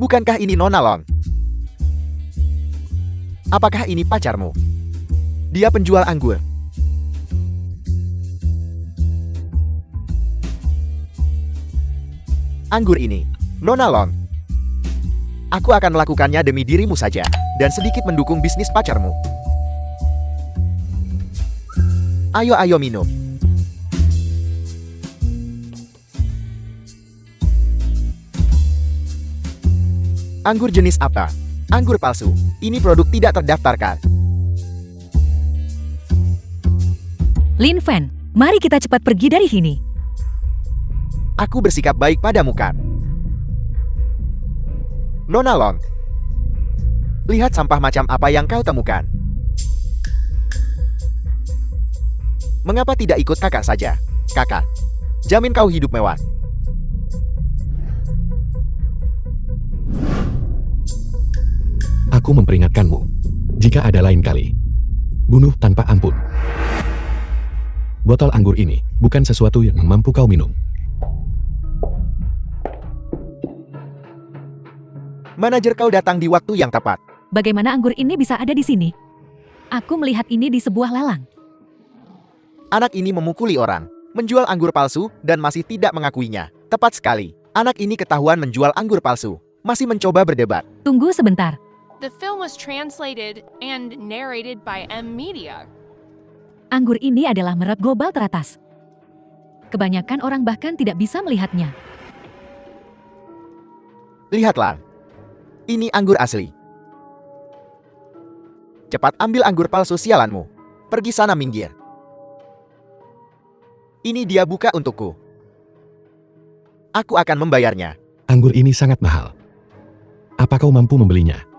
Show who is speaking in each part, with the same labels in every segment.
Speaker 1: Bukankah ini Nona Long? Apakah ini pacarmu? Dia penjual anggur. Anggur ini, Nona Long. Aku akan melakukannya demi dirimu saja, dan sedikit mendukung bisnis pacarmu. Ayo minum. Anggur jenis apa? Anggur palsu. Ini produk tidak terdaftarkan.
Speaker 2: Lin Fan, mari kita cepat pergi dari sini.
Speaker 1: Aku bersikap baik padamu kan? Nona Long, lihat sampah macam apa yang kau temukan. Mengapa tidak ikut kakak saja? Kakak, jamin kau hidup mewah.
Speaker 3: Aku memperingatkanmu. Jika ada lain kali, bunuh tanpa ampun. Botol anggur ini bukan sesuatu yang mampu kau minum.
Speaker 1: Manajer kau datang di waktu yang tepat.
Speaker 2: Bagaimana anggur ini bisa ada di sini? Aku melihat ini di sebuah lelang.
Speaker 1: Anak ini memukuli orang, menjual anggur palsu, dan masih tidak mengakuinya. Tepat sekali. Anak ini ketahuan menjual anggur palsu. Masih mencoba berdebat.
Speaker 2: Tunggu sebentar.
Speaker 4: The film was translated and narrated by M Media.
Speaker 2: Anggur ini adalah merek global teratas. Kebanyakan orang bahkan tidak bisa melihatnya.
Speaker 1: Lihatlah. Ini anggur asli. Cepat ambil anggur palsu sialanmu. Pergi sana minggir. Ini dia buka untukku. Aku akan membayarnya.
Speaker 3: Anggur ini sangat mahal. Apa kau mampu membelinya?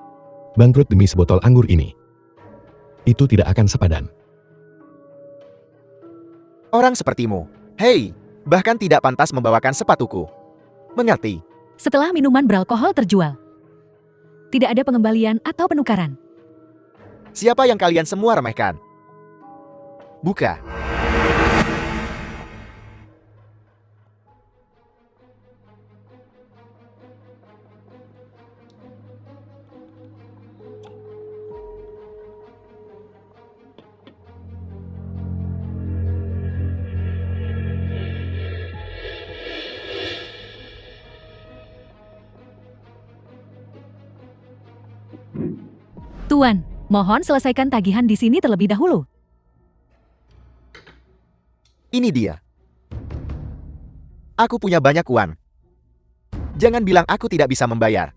Speaker 3: Bangkrut demi sebotol anggur ini. Itu tidak akan sepadan.
Speaker 1: Orang sepertimu, hei, bahkan tidak pantas membawakan sepatuku. Mengerti?
Speaker 2: Setelah minuman beralkohol terjual, tidak ada pengembalian atau penukaran.
Speaker 1: Siapa yang kalian semua remehkan? Buka.
Speaker 2: Tuan, mohon selesaikan tagihan di sini terlebih dahulu.
Speaker 1: Ini dia. Aku punya banyak uang. Jangan bilang aku tidak bisa membayar.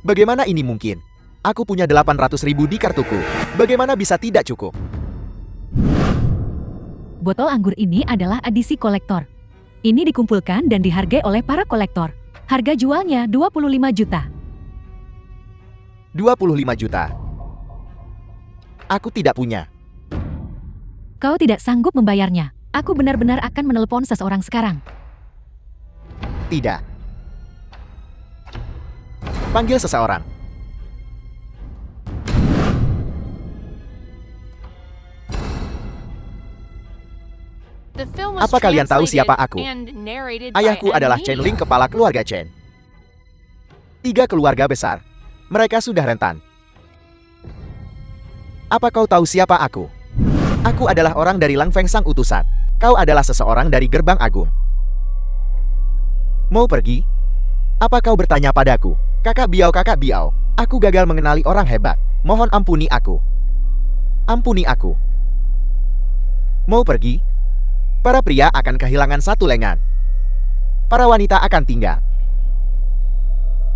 Speaker 1: Bagaimana ini mungkin? Aku punya 800.000 di kartuku. Bagaimana bisa tidak cukup?
Speaker 2: Botol anggur ini adalah edisi kolektor. Ini dikumpulkan dan dihargai oleh para kolektor. Harga jualnya 25 juta.
Speaker 1: 25 juta. Aku tidak punya.
Speaker 2: Kau tidak sanggup membayarnya. Aku benar-benar akan menelepon seseorang sekarang.
Speaker 1: Tidak. Panggil seseorang.
Speaker 4: The film was
Speaker 1: Apa kalian tahu
Speaker 4: translated
Speaker 1: siapa aku?
Speaker 4: and narrated by
Speaker 1: Ayahku
Speaker 4: M
Speaker 1: adalah
Speaker 4: Media.
Speaker 1: Chen Ling, kepala keluarga Chen. 3 keluarga besar. Mereka sudah rentan. Apa kau tahu siapa aku? Aku adalah orang dari Lang Feng Sang utusan. Kau adalah seseorang dari Gerbang Agung. Mau pergi? Apa kau bertanya padaku? Kakak Biao, aku gagal mengenali orang hebat. Mohon ampuni aku. Ampuni aku. Mau pergi? Para pria akan kehilangan satu lengan. Para wanita akan tinggal.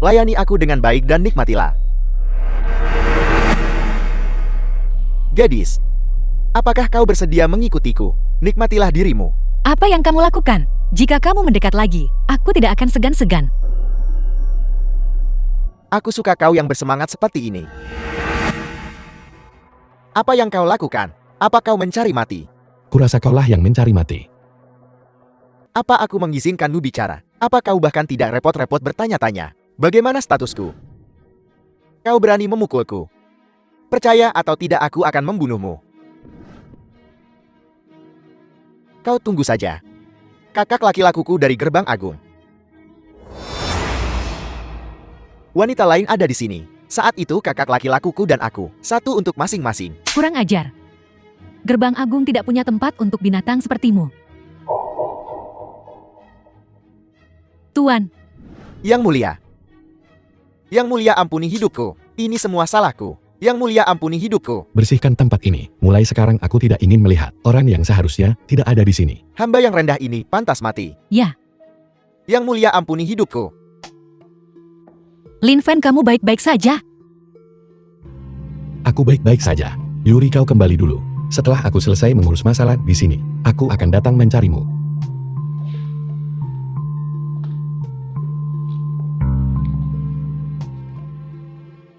Speaker 1: Layani aku dengan baik dan nikmatilah. Gadis, apakah kau bersedia mengikutiku? Nikmatilah dirimu.
Speaker 2: Apa yang kamu lakukan? Jika kamu mendekat lagi, aku tidak akan segan-segan.
Speaker 1: Aku suka kau yang bersemangat seperti ini. Apa yang kau lakukan? Apa kau mencari mati?
Speaker 3: Kurasa kaulah yang mencari mati.
Speaker 1: Apa aku mengizinkanmu bicara? Apa kau bahkan tidak repot-repot bertanya-tanya? Bagaimana statusku? Kau berani memukulku. Percaya atau tidak aku akan membunuhmu. Kau tunggu saja. Kakak laki-lakuku dari Gerbang Agung. Wanita lain ada di sini. Saat itu kakak laki-lakuku dan aku, satu untuk masing-masing.
Speaker 2: Kurang ajar. Gerbang Agung tidak punya tempat untuk binatang sepertimu. Tuan,
Speaker 1: Yang mulia. Yang mulia ampuni hidupku. Ini semua salahku. Yang mulia ampuni hidupku.
Speaker 3: Bersihkan tempat ini. Mulai sekarang aku tidak ingin melihat orang yang seharusnya tidak ada di sini.
Speaker 1: Hamba yang rendah ini pantas mati.
Speaker 2: ya,
Speaker 1: Yang mulia ampuni hidupku.
Speaker 2: Lin Fan, kamu baik-baik saja?
Speaker 3: Aku baik-baik saja. Yuri, kau kembali dulu. Setelah aku selesai mengurus masalah di sini, aku akan datang mencarimu.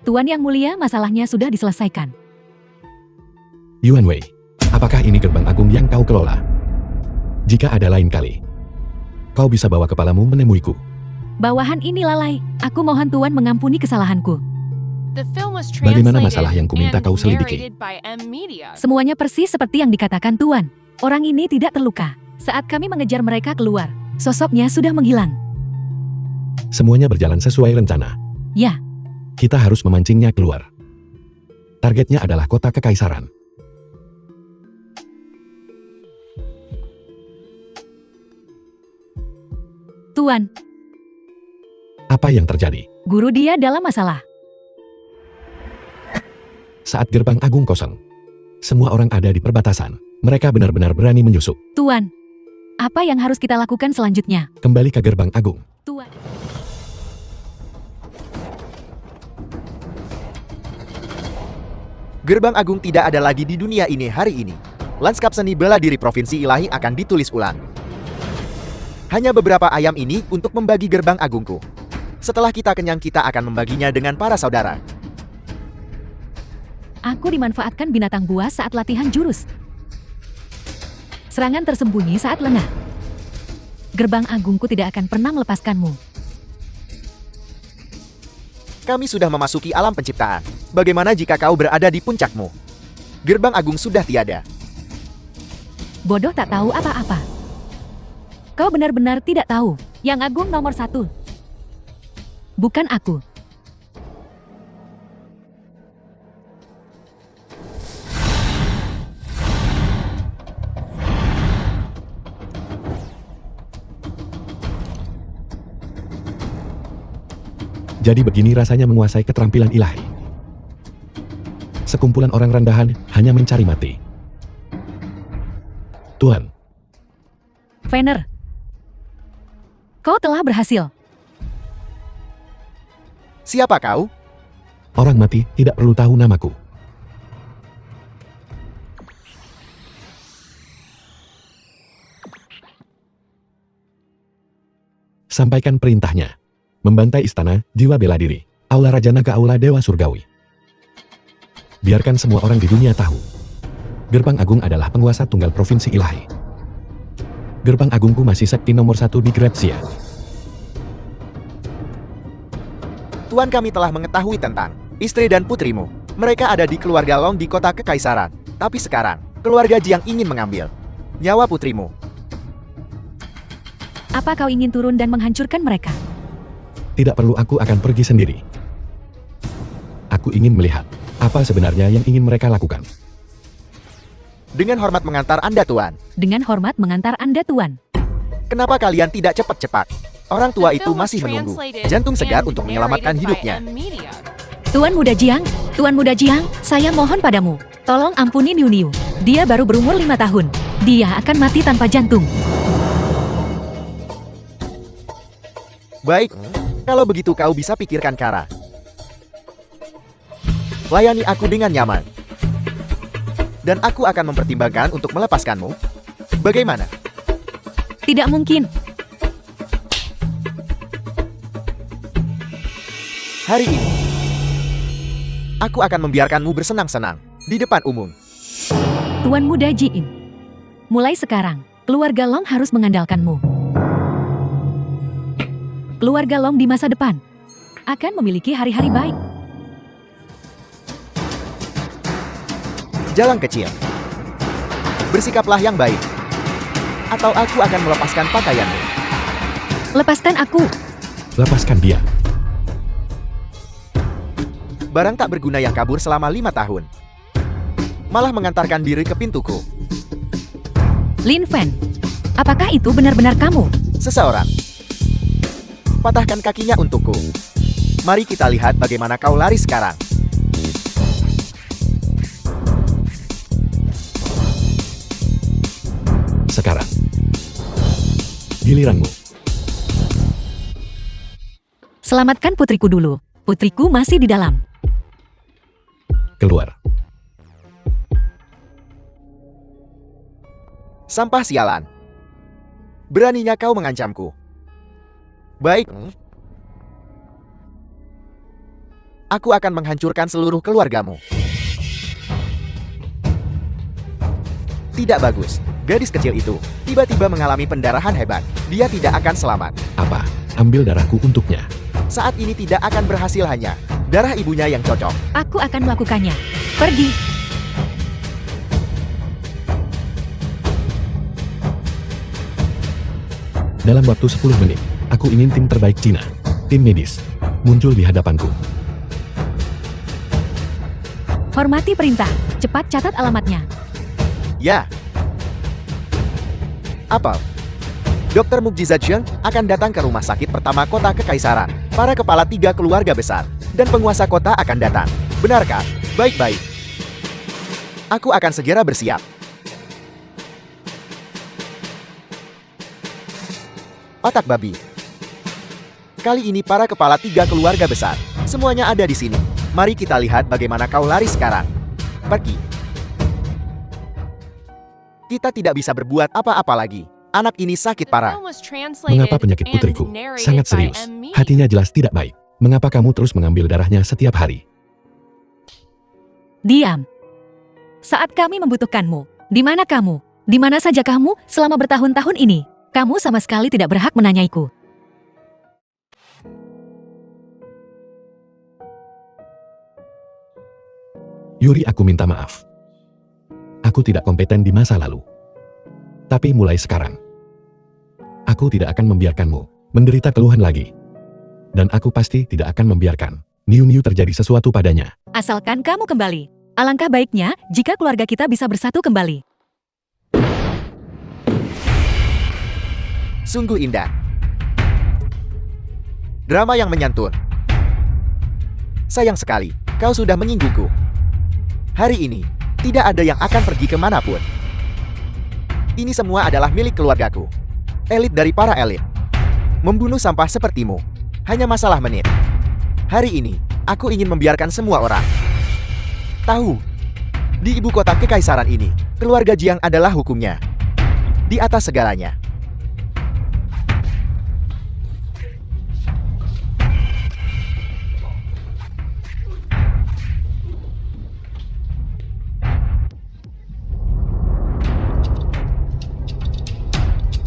Speaker 2: Tuan Yang Mulia, masalahnya sudah diselesaikan.
Speaker 3: Yuan Wei, apakah ini Gerbang Agung yang kau kelola? Jika ada lain kali, kau bisa bawa kepalamu menemuiku.
Speaker 2: Bawahan ini lalai. Aku mohon Tuan mengampuni kesalahanku.
Speaker 4: The film was
Speaker 3: Bagaimana
Speaker 4: translated
Speaker 3: masalah yang kuminta
Speaker 4: and
Speaker 3: kau selidiki?
Speaker 4: narrated by M Media.
Speaker 2: Semuanya persis seperti yang dikatakan Tuan. Orang ini tidak terluka. Saat kami mengejar mereka keluar, sosoknya sudah menghilang.
Speaker 3: Semuanya berjalan sesuai rencana.
Speaker 2: Ya,
Speaker 3: Kita harus memancingnya keluar. Targetnya adalah kota kekaisaran.
Speaker 2: Tuan,
Speaker 3: Apa yang terjadi?
Speaker 2: guru dia dalam masalah.
Speaker 3: Saat Gerbang Agung kosong, semua orang ada di perbatasan. Mereka benar-benar berani menyusup.
Speaker 2: Tuan, apa yang harus kita lakukan selanjutnya?
Speaker 3: Kembali ke Gerbang Agung.
Speaker 2: Tuan,
Speaker 1: Gerbang Agung tidak ada lagi di dunia ini hari ini. Lanskap seni bela diri Provinsi Ilahi akan ditulis ulang. Hanya beberapa ayam ini untuk membagi Gerbang Agungku. Setelah kita kenyang, kita akan membaginya dengan para saudara.
Speaker 2: aku dimanfaatkan binatang buas saat latihan jurus. Serangan tersembunyi saat lengah. Gerbang Agungku tidak akan pernah melepaskanmu.
Speaker 1: Kami sudah memasuki alam penciptaan. Bagaimana jika kau berada di puncakmu? Gerbang Agung sudah tiada.
Speaker 2: Bodoh tak tahu apa-apa. Kau benar-benar tidak tahu. Yang Agung nomor 1. Bukan aku.
Speaker 3: Jadi begini rasanya menguasai keterampilan ilahi. Sekumpulan orang rendahan hanya mencari mati. Tuhan,
Speaker 2: Fener. Kau telah berhasil.
Speaker 1: Siapa kau?
Speaker 3: orang mati tidak perlu tahu namaku. Sampaikan perintahnya. Membantai istana, jiwa bela diri. Aula Raja Naga, Aula Dewa Surgawi. Biarkan semua orang di dunia tahu. Gerbang Agung adalah penguasa tunggal Provinsi Ilahi. Gerbang Agungku masih sekti nomor 1 di Grazia.
Speaker 1: Tuan, kami telah mengetahui tentang istri dan putrimu. Mereka ada di keluarga Long di kota kekaisaran. Tapi sekarang, keluarga Jiang ingin mengambil nyawa putrimu.
Speaker 2: Apa kau ingin turun dan menghancurkan mereka?
Speaker 3: Tidak perlu, aku akan pergi sendiri. Aku ingin melihat apa sebenarnya yang ingin mereka lakukan.
Speaker 1: Dengan hormat mengantar Anda, Tuan.
Speaker 2: Dengan hormat mengantar Anda, Tuan.
Speaker 1: Kenapa kalian tidak cepat-cepat? Orang tua
Speaker 4: The
Speaker 1: itu
Speaker 4: film was
Speaker 1: masih menunggu
Speaker 4: translated
Speaker 1: jantung segar
Speaker 4: and
Speaker 1: untuk menyelamatkan
Speaker 4: narrated by
Speaker 1: hidupnya.
Speaker 4: M Media.
Speaker 2: Tuan Muda Jiang, saya mohon padamu. Tolong ampuni Niu Niu. Dia baru berumur 5 tahun. Dia akan mati tanpa jantung.
Speaker 1: Baik, kalau begitu kau bisa pikirkan cara. Layani aku dengan nyaman. Dan aku akan mempertimbangkan untuk melepaskanmu. Bagaimana?
Speaker 2: Tidak mungkin.
Speaker 1: Hari ini, aku akan membiarkanmu bersenang-senang di depan umum.
Speaker 2: Tuan Muda Jiin. Mulai sekarang, keluarga Long harus mengandalkanmu. Keluarga Long di masa depan akan memiliki hari-hari baik.
Speaker 1: Jalang kecil. Bersikaplah yang baik. Atau aku akan melepaskan pakaianmu.
Speaker 2: Lepaskan aku.
Speaker 3: Lepaskan dia.
Speaker 1: Barang tak berguna yang kabur selama 5 tahun. Malah mengantarkan diri ke pintuku.
Speaker 2: Lin Fan, apakah itu benar-benar kamu?
Speaker 1: Seseorang. Patahkan kakinya untukku. Mari kita lihat bagaimana kau lari sekarang.
Speaker 3: Sekarang. Giliranmu.
Speaker 2: Selamatkan putriku dulu. Putriku masih di dalam.
Speaker 3: Keluar.
Speaker 1: Sampah sialan. Beraninya kau mengancamku. Baik. Aku akan menghancurkan seluruh keluargamu. Tidak bagus. Gadis kecil itu tiba-tiba mengalami pendarahan hebat. Dia tidak akan selamat.
Speaker 3: Apa? Ambil darahku untuknya.
Speaker 1: Saat ini tidak akan berhasil hanya darah ibunya yang cocok.
Speaker 2: Aku akan melakukannya. Pergi.
Speaker 3: Dalam waktu 10 menit, aku ingin tim terbaik Cina, tim medis, muncul di hadapanku.
Speaker 2: Hormati perintah. Cepat catat alamatnya.
Speaker 1: Ya. Apa? Dr. Mukjizat Zheng akan datang ke rumah sakit pertama kota Kekaisaran. Para kepala 3 keluarga besar dan penguasa kota akan datang. Benarkah? Baik-baik. Aku akan segera bersiap. Otak babi. Kali ini para kepala 3 keluarga besar. Semuanya ada di sini. Mari kita lihat bagaimana kau lari sekarang. Pergi. Kita tidak bisa berbuat apa-apa lagi. Anak ini sakit
Speaker 4: The
Speaker 1: parah.
Speaker 4: film was translated
Speaker 3: Mengapa penyakit
Speaker 4: and
Speaker 3: putriku
Speaker 4: narrated
Speaker 3: sangat
Speaker 4: by
Speaker 3: serius?
Speaker 4: M. Media.
Speaker 3: Hatinya jelas tidak baik. Mengapa kamu terus mengambil darahnya setiap hari?
Speaker 2: Diam. Saat kami membutuhkanmu, di mana kamu? Di mana saja kamu selama bertahun-tahun ini? Kamu sama sekali tidak berhak menanyaiku.
Speaker 3: Yuri, aku minta maaf. Aku tidak kompeten di masa lalu. Tapi mulai sekarang, aku tidak akan membiarkanmu menderita keluhan lagi. Dan aku pasti tidak akan membiarkan Niu-Niu terjadi sesuatu padanya.
Speaker 2: Asalkan kamu kembali. Alangkah baiknya jika keluarga kita bisa bersatu kembali.
Speaker 1: Sungguh indah. Drama yang menyantun. Sayang sekali, kau sudah menyinggungku. Hari ini, tidak ada yang akan pergi kemanapun. Ini semua adalah milik keluargaku. Elit dari para elit. Membunuh sampah sepertimu. Hanya masalah menit. Hari ini, aku ingin membiarkan semua orang tahu. Di ibu kota kekaisaran ini, keluarga Jiang adalah hukumnya. Di atas segalanya.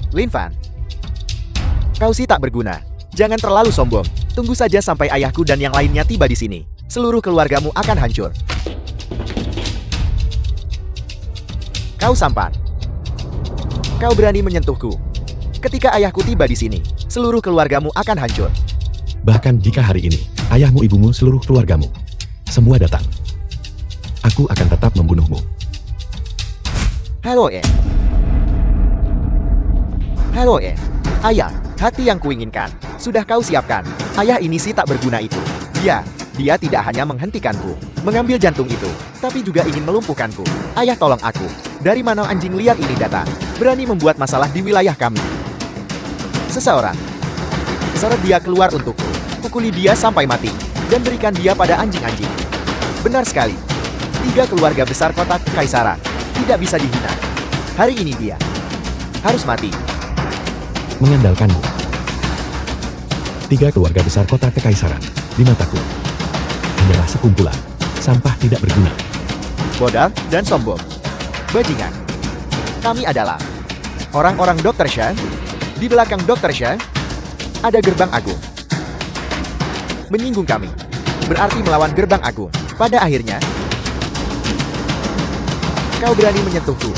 Speaker 1: Lin Fan, kau sih tak berguna. Jangan terlalu sombong. Tunggu saja sampai ayahku dan yang lainnya tiba di sini. Seluruh keluargamu akan hancur. Kau sampan. Kau berani menyentuhku. Ketika ayahku tiba di sini, seluruh keluargamu akan hancur.
Speaker 3: Bahkan jika hari ini, ayahmu, ibumu, seluruh keluargamu, semua datang, aku akan tetap membunuhmu.
Speaker 1: Halo, Halo, Ayah, hati yang kuinginkan. Sudah kau siapkan. Ayah ini sih tak berguna itu. Dia tidak hanya menghentikanku, mengambil jantung itu, tapi juga ingin melumpuhkanku. Ayah, tolong aku. Dari mana anjing liar ini datang? Berani membuat masalah di wilayah kami. Seseorang. Seret dia keluar untukku. Pukuli dia sampai mati. Dan berikan dia pada anjing-anjing. Benar sekali. 3 keluarga besar kota Kekaisaran. Tidak bisa dihina. Hari ini dia harus mati.
Speaker 3: Mengandalkanmu. 3 keluarga besar kota Kekaisaran, di mataku, hanyalah sekumpulan sampah tidak berguna.
Speaker 1: Bodoh dan sombong. Bajingan. Kami adalah orang-orang Dr. Shen. Di belakang Dr. Shen ada gerbang agung. Menyinggung kami berarti melawan gerbang agung. Pada akhirnya Kau berani menyentuhku.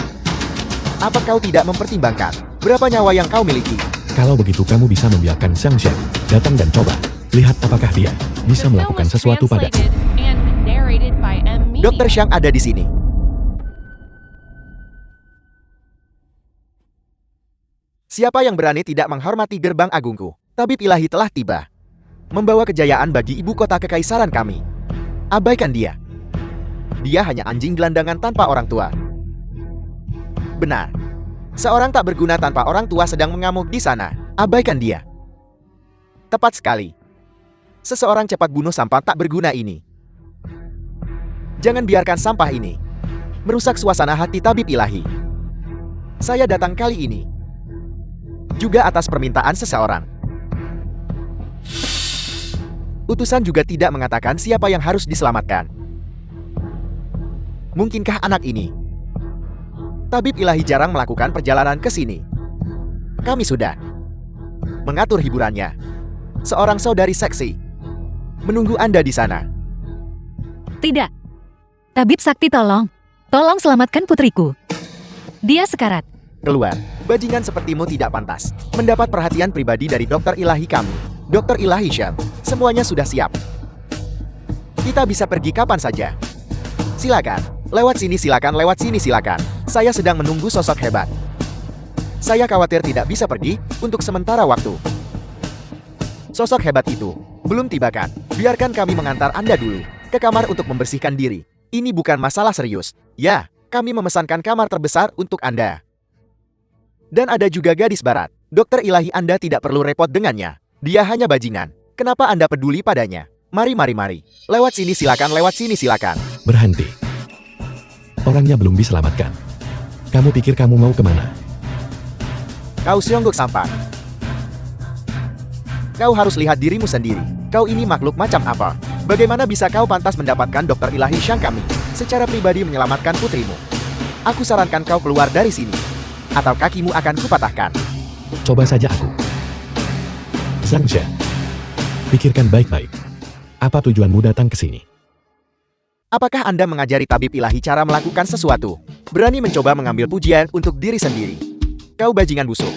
Speaker 1: Apa kau tidak mempertimbangkan berapa nyawa yang kau miliki?
Speaker 3: Kalau begitu kamu bisa membiarkan Zhang Shen datang dan coba. Lihat apakah dia bisa
Speaker 4: The film
Speaker 3: melakukan
Speaker 4: was
Speaker 3: sesuatu padaku.
Speaker 4: translated and narrated by M Media.
Speaker 1: Dr. Xiang ada di sini. Siapa yang berani tidak menghormati gerbang agungku? Tabib ilahi telah tiba. Membawa kejayaan bagi ibu kota kekaisaran kami. Abaikan dia. Dia hanya anjing gelandangan tanpa orang tua. Benar. Seorang tak berguna tanpa orang tua sedang mengamuk di sana. Abaikan dia. Tepat sekali. Seseorang cepat bunuh sampah tak berguna ini. Jangan biarkan sampah ini merusak suasana hati tabib ilahi. Saya datang kali ini juga atas permintaan seseorang. Utusan juga tidak mengatakan siapa yang harus diselamatkan. Mungkinkah anak ini? Tabib ilahi jarang melakukan perjalanan ke sini. Kami sudah mengatur hiburannya. Seorang saudari seksi menunggu Anda di sana.
Speaker 2: Tidak. Tabib Sakti tolong. Tolong selamatkan putriku. Dia sekarat.
Speaker 1: Keluar. Bajingan sepertimu tidak pantas mendapat perhatian pribadi dari dokter ilahi kami. Dokter ilahi Syam, semuanya sudah siap. Kita bisa pergi kapan saja. Silakan. Lewat sini silakan, lewat sini silakan. Saya sedang menunggu sosok hebat. Saya khawatir tidak bisa pergi untuk sementara waktu. Sosok hebat itu belum tiba kan? Biarkan kami mengantar Anda dulu ke kamar untuk membersihkan diri. Ini bukan masalah serius. Ya, kami memesankan kamar terbesar untuk Anda. Dan ada juga gadis barat. Dokter ilahi Anda tidak perlu repot dengannya. Dia hanya bajingan. Kenapa Anda peduli padanya? Mari, mari, mari. Lewat sini silakan, lewat sini silakan.
Speaker 3: Berhenti. Orangnya belum diselamatkan. Kamu pikir kamu mau kemana?
Speaker 1: Kau Seonggok Sampan. Kau harus lihat dirimu sendiri. Kau ini makhluk macam apa? Bagaimana bisa kau pantas mendapatkan dokter ilahi Syang kami secara pribadi menyelamatkan putrimu? Aku sarankan kau keluar dari sini, atau kakimu akan kupatahkan.
Speaker 3: Coba saja aku. Zhang Shen, pikirkan baik-baik. Apa tujuanmu datang ke sini?
Speaker 1: Apakah Anda mengajari tabib ilahi cara melakukan sesuatu? Berani mencoba mengambil pujian untuk diri sendiri? Kau bajingan busuk.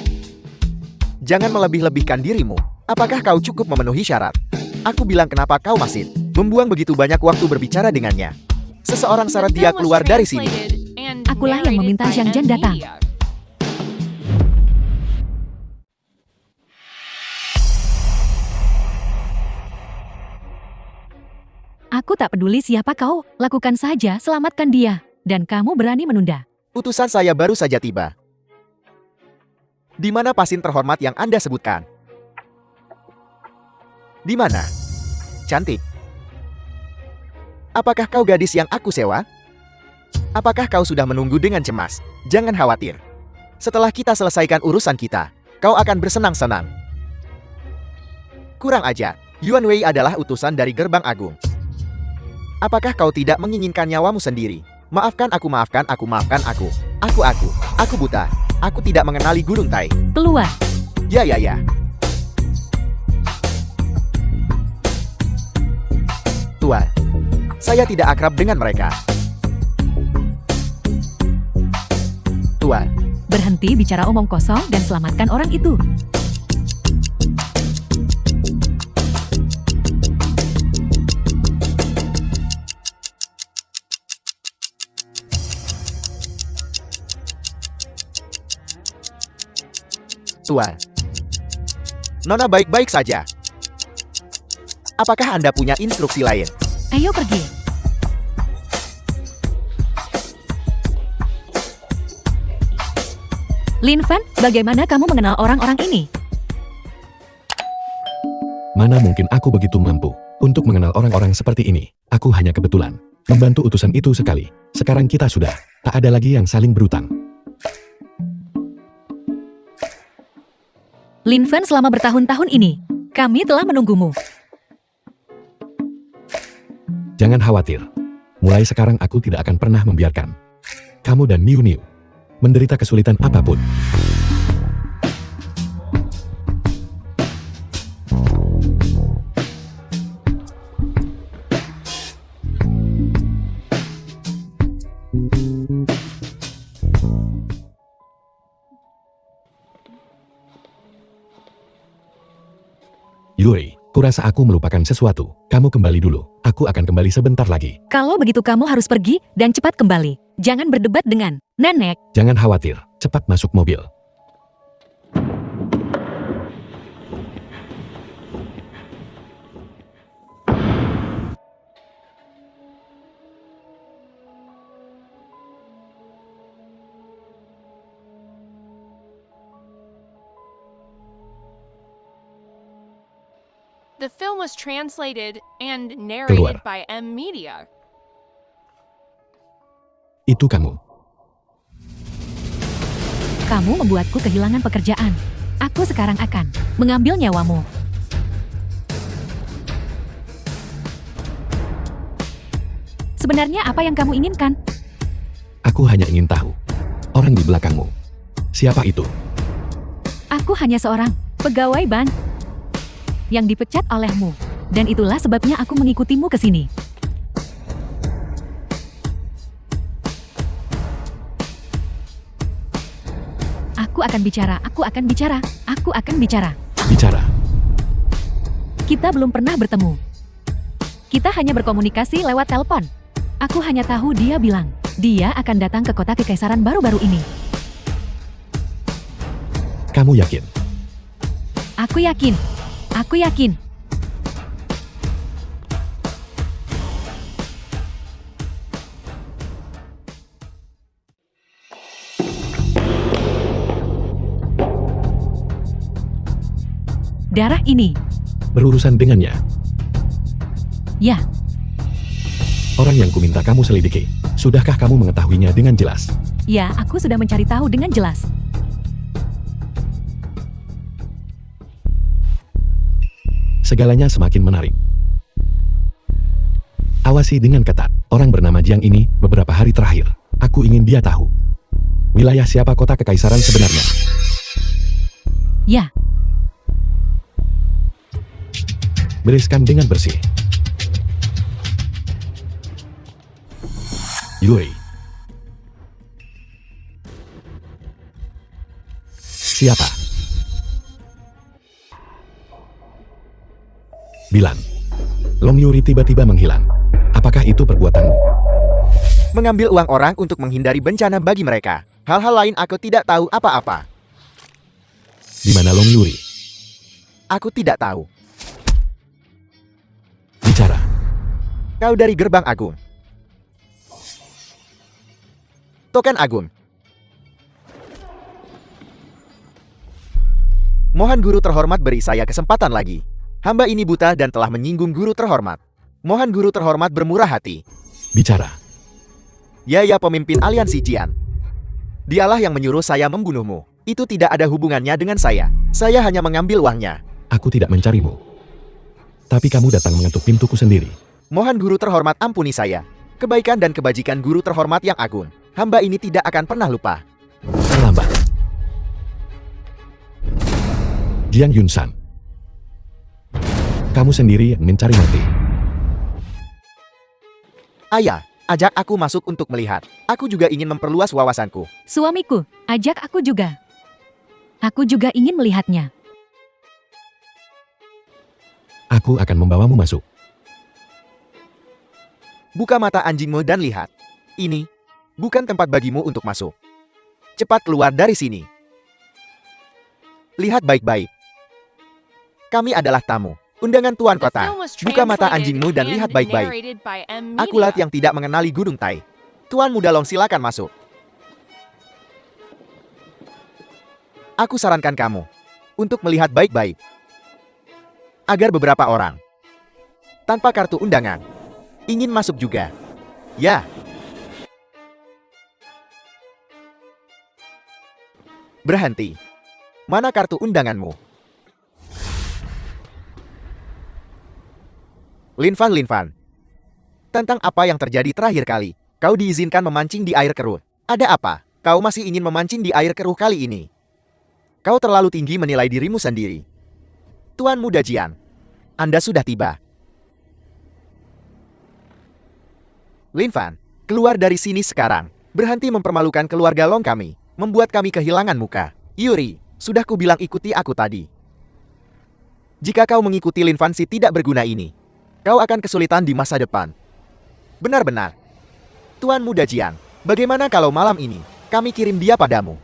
Speaker 1: Jangan melebih-lebihkan dirimu. Apakah kau cukup memenuhi syarat? Aku bilang kenapa kau masih membuang begitu banyak waktu berbicara dengannya. Seseorang syarat
Speaker 4: The
Speaker 1: dia
Speaker 4: film was
Speaker 1: keluar dari sini.
Speaker 4: translated and
Speaker 2: Akulah yang
Speaker 4: narrated
Speaker 2: meminta
Speaker 4: by
Speaker 2: Zhang Zhan
Speaker 4: M
Speaker 2: datang.
Speaker 4: Media.
Speaker 2: Aku tak peduli siapa kau, lakukan saja, selamatkan dia. Dan kamu berani menunda.
Speaker 1: Utusan saya baru saja tiba. Di mana pasin terhormat yang Anda sebutkan? Di mana? Cantik. Apakah kau gadis yang aku sewa? Apakah kau sudah menunggu dengan cemas? Jangan khawatir. Setelah kita selesaikan urusan kita, kau akan bersenang-senang. Kurang ajar. Yuan Wei adalah utusan dari Gerbang Agung. Apakah kau tidak menginginkan nyawamu sendiri? Maafkan aku, maafkan aku, maafkan aku. Aku buta. Aku tidak mengenali Gurung Tai.
Speaker 2: Keluar.
Speaker 1: Ya. Tuan, saya tidak akrab dengan mereka. Tuan,
Speaker 2: Berhenti bicara omong kosong dan selamatkan orang itu.
Speaker 1: Tuan. Nona baik-baik saja. Apakah Anda punya instruksi lain?
Speaker 2: Ayo pergi. Lin Fan, bagaimana kamu mengenal orang-orang ini?
Speaker 3: Mana mungkin aku begitu mampu untuk mengenal orang-orang seperti ini. Aku hanya kebetulan membantu utusan itu sekali. Sekarang kita sudah tak ada lagi yang saling berutang.
Speaker 2: Lin Fan selama bertahun-tahun ini, kami telah menunggumu.
Speaker 3: Jangan khawatir. Mulai sekarang aku tidak akan pernah membiarkan kamu dan Niu Niu menderita kesulitan apapun. Yuri, kurasa aku melupakan sesuatu. Kamu kembali dulu. Aku akan kembali sebentar lagi.
Speaker 2: Kalau begitu kamu harus pergi dan cepat kembali. Jangan berdebat dengan nenek.
Speaker 3: Jangan khawatir. Cepat masuk mobil.
Speaker 4: The film was translated and narrated by M Media.
Speaker 3: Itu kamu.
Speaker 2: Kamu membuatku kehilangan pekerjaan. Aku sekarang akan mengambil nyawamu. Sebenarnya apa yang kamu inginkan?
Speaker 3: Aku hanya ingin tahu. Orang di belakangmu. Siapa itu?
Speaker 2: Aku hanya seorang pegawai bank yang dipecat olehmu. Dan itulah sebabnya aku mengikutimu ke sini. Aku akan bicara, aku akan bicara, aku akan bicara.
Speaker 3: Bicara.
Speaker 2: Kita belum pernah bertemu. Kita hanya berkomunikasi lewat telepon. Aku hanya tahu dia bilang, dia akan datang ke kota kekaisaran baru-baru ini.
Speaker 3: Kamu yakin?
Speaker 2: Aku yakin. Aku yakin. Darah ini.
Speaker 3: Berurusan dengannya.
Speaker 2: Ya,
Speaker 3: Orang yang kuminta kamu selidiki. Sudahkah kamu mengetahuinya dengan jelas?
Speaker 2: ya, aku sudah mencari tahu dengan jelas.
Speaker 3: Segalanya semakin menarik. Awasi dengan ketat. Orang bernama Jiang ini beberapa hari terakhir. Aku ingin dia tahu. Wilayah siapa kota kekaisaran sebenarnya?
Speaker 2: Ya,
Speaker 3: Bereskan dengan bersih. Yuri. Siapa? Bilang. Long Yuri tiba-tiba menghilang. Apakah itu perbuatanmu?
Speaker 1: Mengambil uang orang untuk menghindari bencana bagi mereka. Hal-hal lain aku tidak tahu apa-apa.
Speaker 3: Di mana Long Yuri?
Speaker 1: Aku tidak tahu.
Speaker 3: Bicara.
Speaker 1: Kau dari Gerbang Agung. Token Agung. Mohon guru terhormat beri saya kesempatan lagi. Hamba ini buta dan telah menyinggung guru terhormat. Mohon guru terhormat bermurah hati.
Speaker 3: Bicara.
Speaker 1: Ya pemimpin aliansi Jian. Dialah yang menyuruh saya membunuhmu. Itu tidak ada hubungannya dengan saya. Saya hanya mengambil uangnya.
Speaker 3: Aku tidak mencarimu. Tapi kamu datang mengetuk pintuku sendiri.
Speaker 1: Mohon guru terhormat ampuni saya. Kebaikan dan kebajikan guru terhormat yang agung. Hamba ini tidak akan pernah lupa.
Speaker 3: Terlambat. Jiang Yunsan. Kamu sendiri yang mencari mati.
Speaker 1: Ayah, ajak aku masuk untuk melihat. Aku juga ingin memperluas wawasanku.
Speaker 2: suamiku, ajak aku juga. Aku juga ingin melihatnya.
Speaker 3: Aku akan membawamu masuk.
Speaker 1: Buka mata anjingmu dan lihat. Ini bukan tempat bagimu untuk masuk. Cepat keluar dari sini. Lihat baik-baik. Kami adalah tamu. Undangan Tuan
Speaker 4: The
Speaker 1: Kota.
Speaker 4: film was
Speaker 1: Buka mata
Speaker 4: translated
Speaker 1: anjingmu dan lihat
Speaker 4: and
Speaker 1: baik-baik.
Speaker 4: narrated by M
Speaker 1: Akulah
Speaker 4: Media.
Speaker 1: yang tidak mengenali Gunung Tai. Tuan Muda Long silakan masuk. Aku sarankan kamu untuk melihat baik-baik. Agar beberapa orang tanpa kartu undangan ingin masuk juga. Ya. Berhenti. Mana kartu undanganmu? Linfan. Tentang apa yang terjadi terakhir kali. Kau diizinkan memancing di air keruh. Ada apa? Kau masih ingin memancing di air keruh kali ini? Kau terlalu tinggi menilai dirimu sendiri. Tuan Muda Jian, Anda sudah tiba. Linfan, keluar dari sini sekarang. Berhenti mempermalukan keluarga Long kami. Membuat kami kehilangan muka. Yuri, sudah kubilang ikuti aku tadi. Jika kau mengikuti Lin Fan si tidak berguna ini, kau akan kesulitan di masa depan. Benar-benar. Tuan Muda Jiang, bagaimana kalau malam ini kami kirim dia padamu?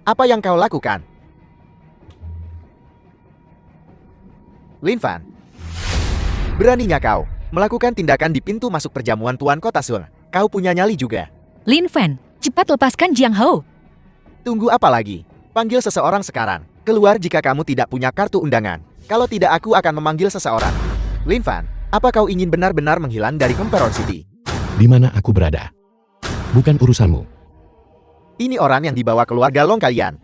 Speaker 1: Apa yang kau lakukan? Lin Fan, beraninya kau melakukan tindakan di pintu masuk perjamuan Tuan Kota Sun. Kau punya nyali juga.
Speaker 2: Lin Fan, cepat lepaskan Jiang Hao.
Speaker 1: Tunggu apa lagi? Panggil seseorang sekarang. Keluar jika kamu tidak punya kartu undangan. Kalau tidak, aku akan memanggil seseorang. Lin Fan, apa kau ingin benar-benar menghilang dari Emperor City?
Speaker 3: Di mana aku berada? Bukan urusanmu.
Speaker 1: Ini orang yang dibawa keluarga Long kalian.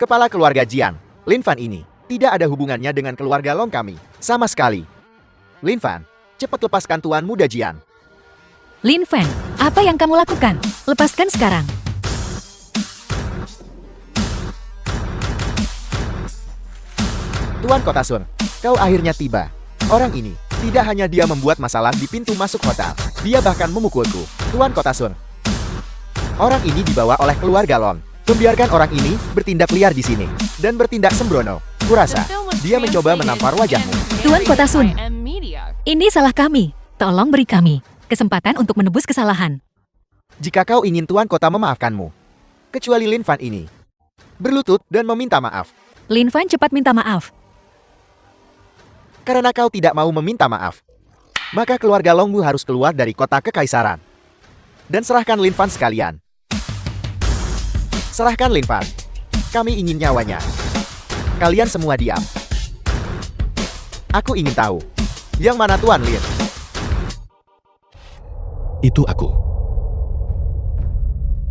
Speaker 1: Kepala keluarga Jiang, Lin Fan ini tidak ada hubungannya dengan keluarga Long kami. Sama sekali. Lin Fan, cepat lepaskan Tuan Muda Jiang.
Speaker 2: Lin Fan, apa yang kamu lakukan? Lepaskan sekarang.
Speaker 1: Tuan Kota Sun, kau akhirnya tiba. Orang ini tidak hanya dia membuat masalah di pintu masuk hotel, dia bahkan memukulku. Tuan Kota Sun, orang ini dibawa oleh keluarga Long. Membiarkan orang ini bertindak liar di sini dan bertindak sembrono. Kurasa dia mencoba menampar wajahmu.
Speaker 2: Tuan Kota Sun,
Speaker 4: by M Media.
Speaker 2: ini salah kami. Tolong beri kami kesempatan untuk menebus kesalahan.
Speaker 1: Jika kau ingin Tuan Kota memaafkanmu, kecuali Lin Fan ini, berlutut dan meminta maaf.
Speaker 2: Lin Fan cepat minta maaf.
Speaker 1: Karena kau tidak mau meminta maaf, maka keluarga Longmu harus keluar dari kota kekaisaran. Dan serahkan Lin Fan sekalian. Serahkan Lin Fan. Kami ingin nyawanya. Kalian semua diam. Aku ingin tahu, yang mana Tuan Lin?
Speaker 3: Itu aku.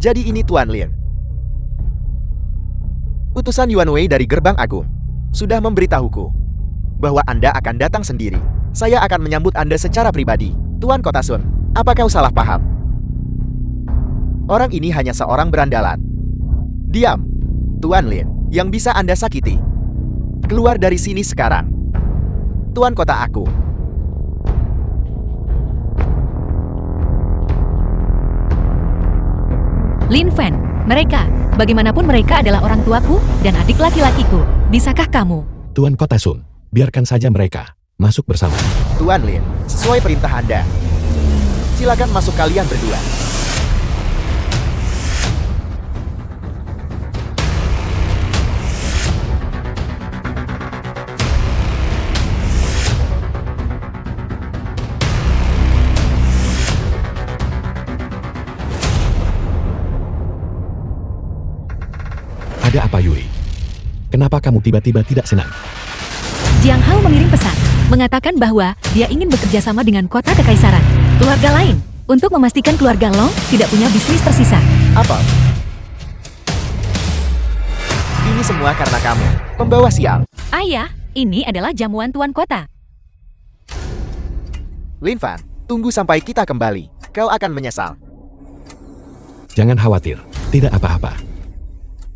Speaker 1: Jadi ini Tuan Lin. Utusan Yuan Wei dari Gerbang Agung sudah memberitahuku bahwa Anda akan datang sendiri. Saya akan menyambut Anda secara pribadi. Tuan Kota Sun, apa kau salah paham? Orang ini hanya seorang berandalan. Diam, Tuan Lin, yang bisa Anda sakiti. Keluar dari sini sekarang. Tuan Kota aku.
Speaker 2: Lin Fan, mereka, bagaimanapun mereka adalah orang tuaku dan adik laki-lakiku. Bisakah kamu?
Speaker 3: Tuan Kota Sun, biarkan saja mereka masuk bersama.
Speaker 1: Tuan Lin, sesuai perintah Anda. Silakan masuk kalian berdua.
Speaker 3: Ada apa, Yui? Kenapa kamu tiba-tiba tidak senang?
Speaker 2: Jiang Hao mengirim pesan, mengatakan bahwa dia ingin bekerja sama dengan kota kekaisaran, keluarga lain, untuk memastikan keluarga Long tidak punya bisnis tersisa.
Speaker 1: Apa? Ini semua karena kamu, pembawa sial.
Speaker 2: Ayah, ini adalah jamuan tuan kota.
Speaker 1: Lin Fan, tunggu sampai kita kembali. Kau akan menyesal.
Speaker 3: Jangan khawatir, tidak apa-apa.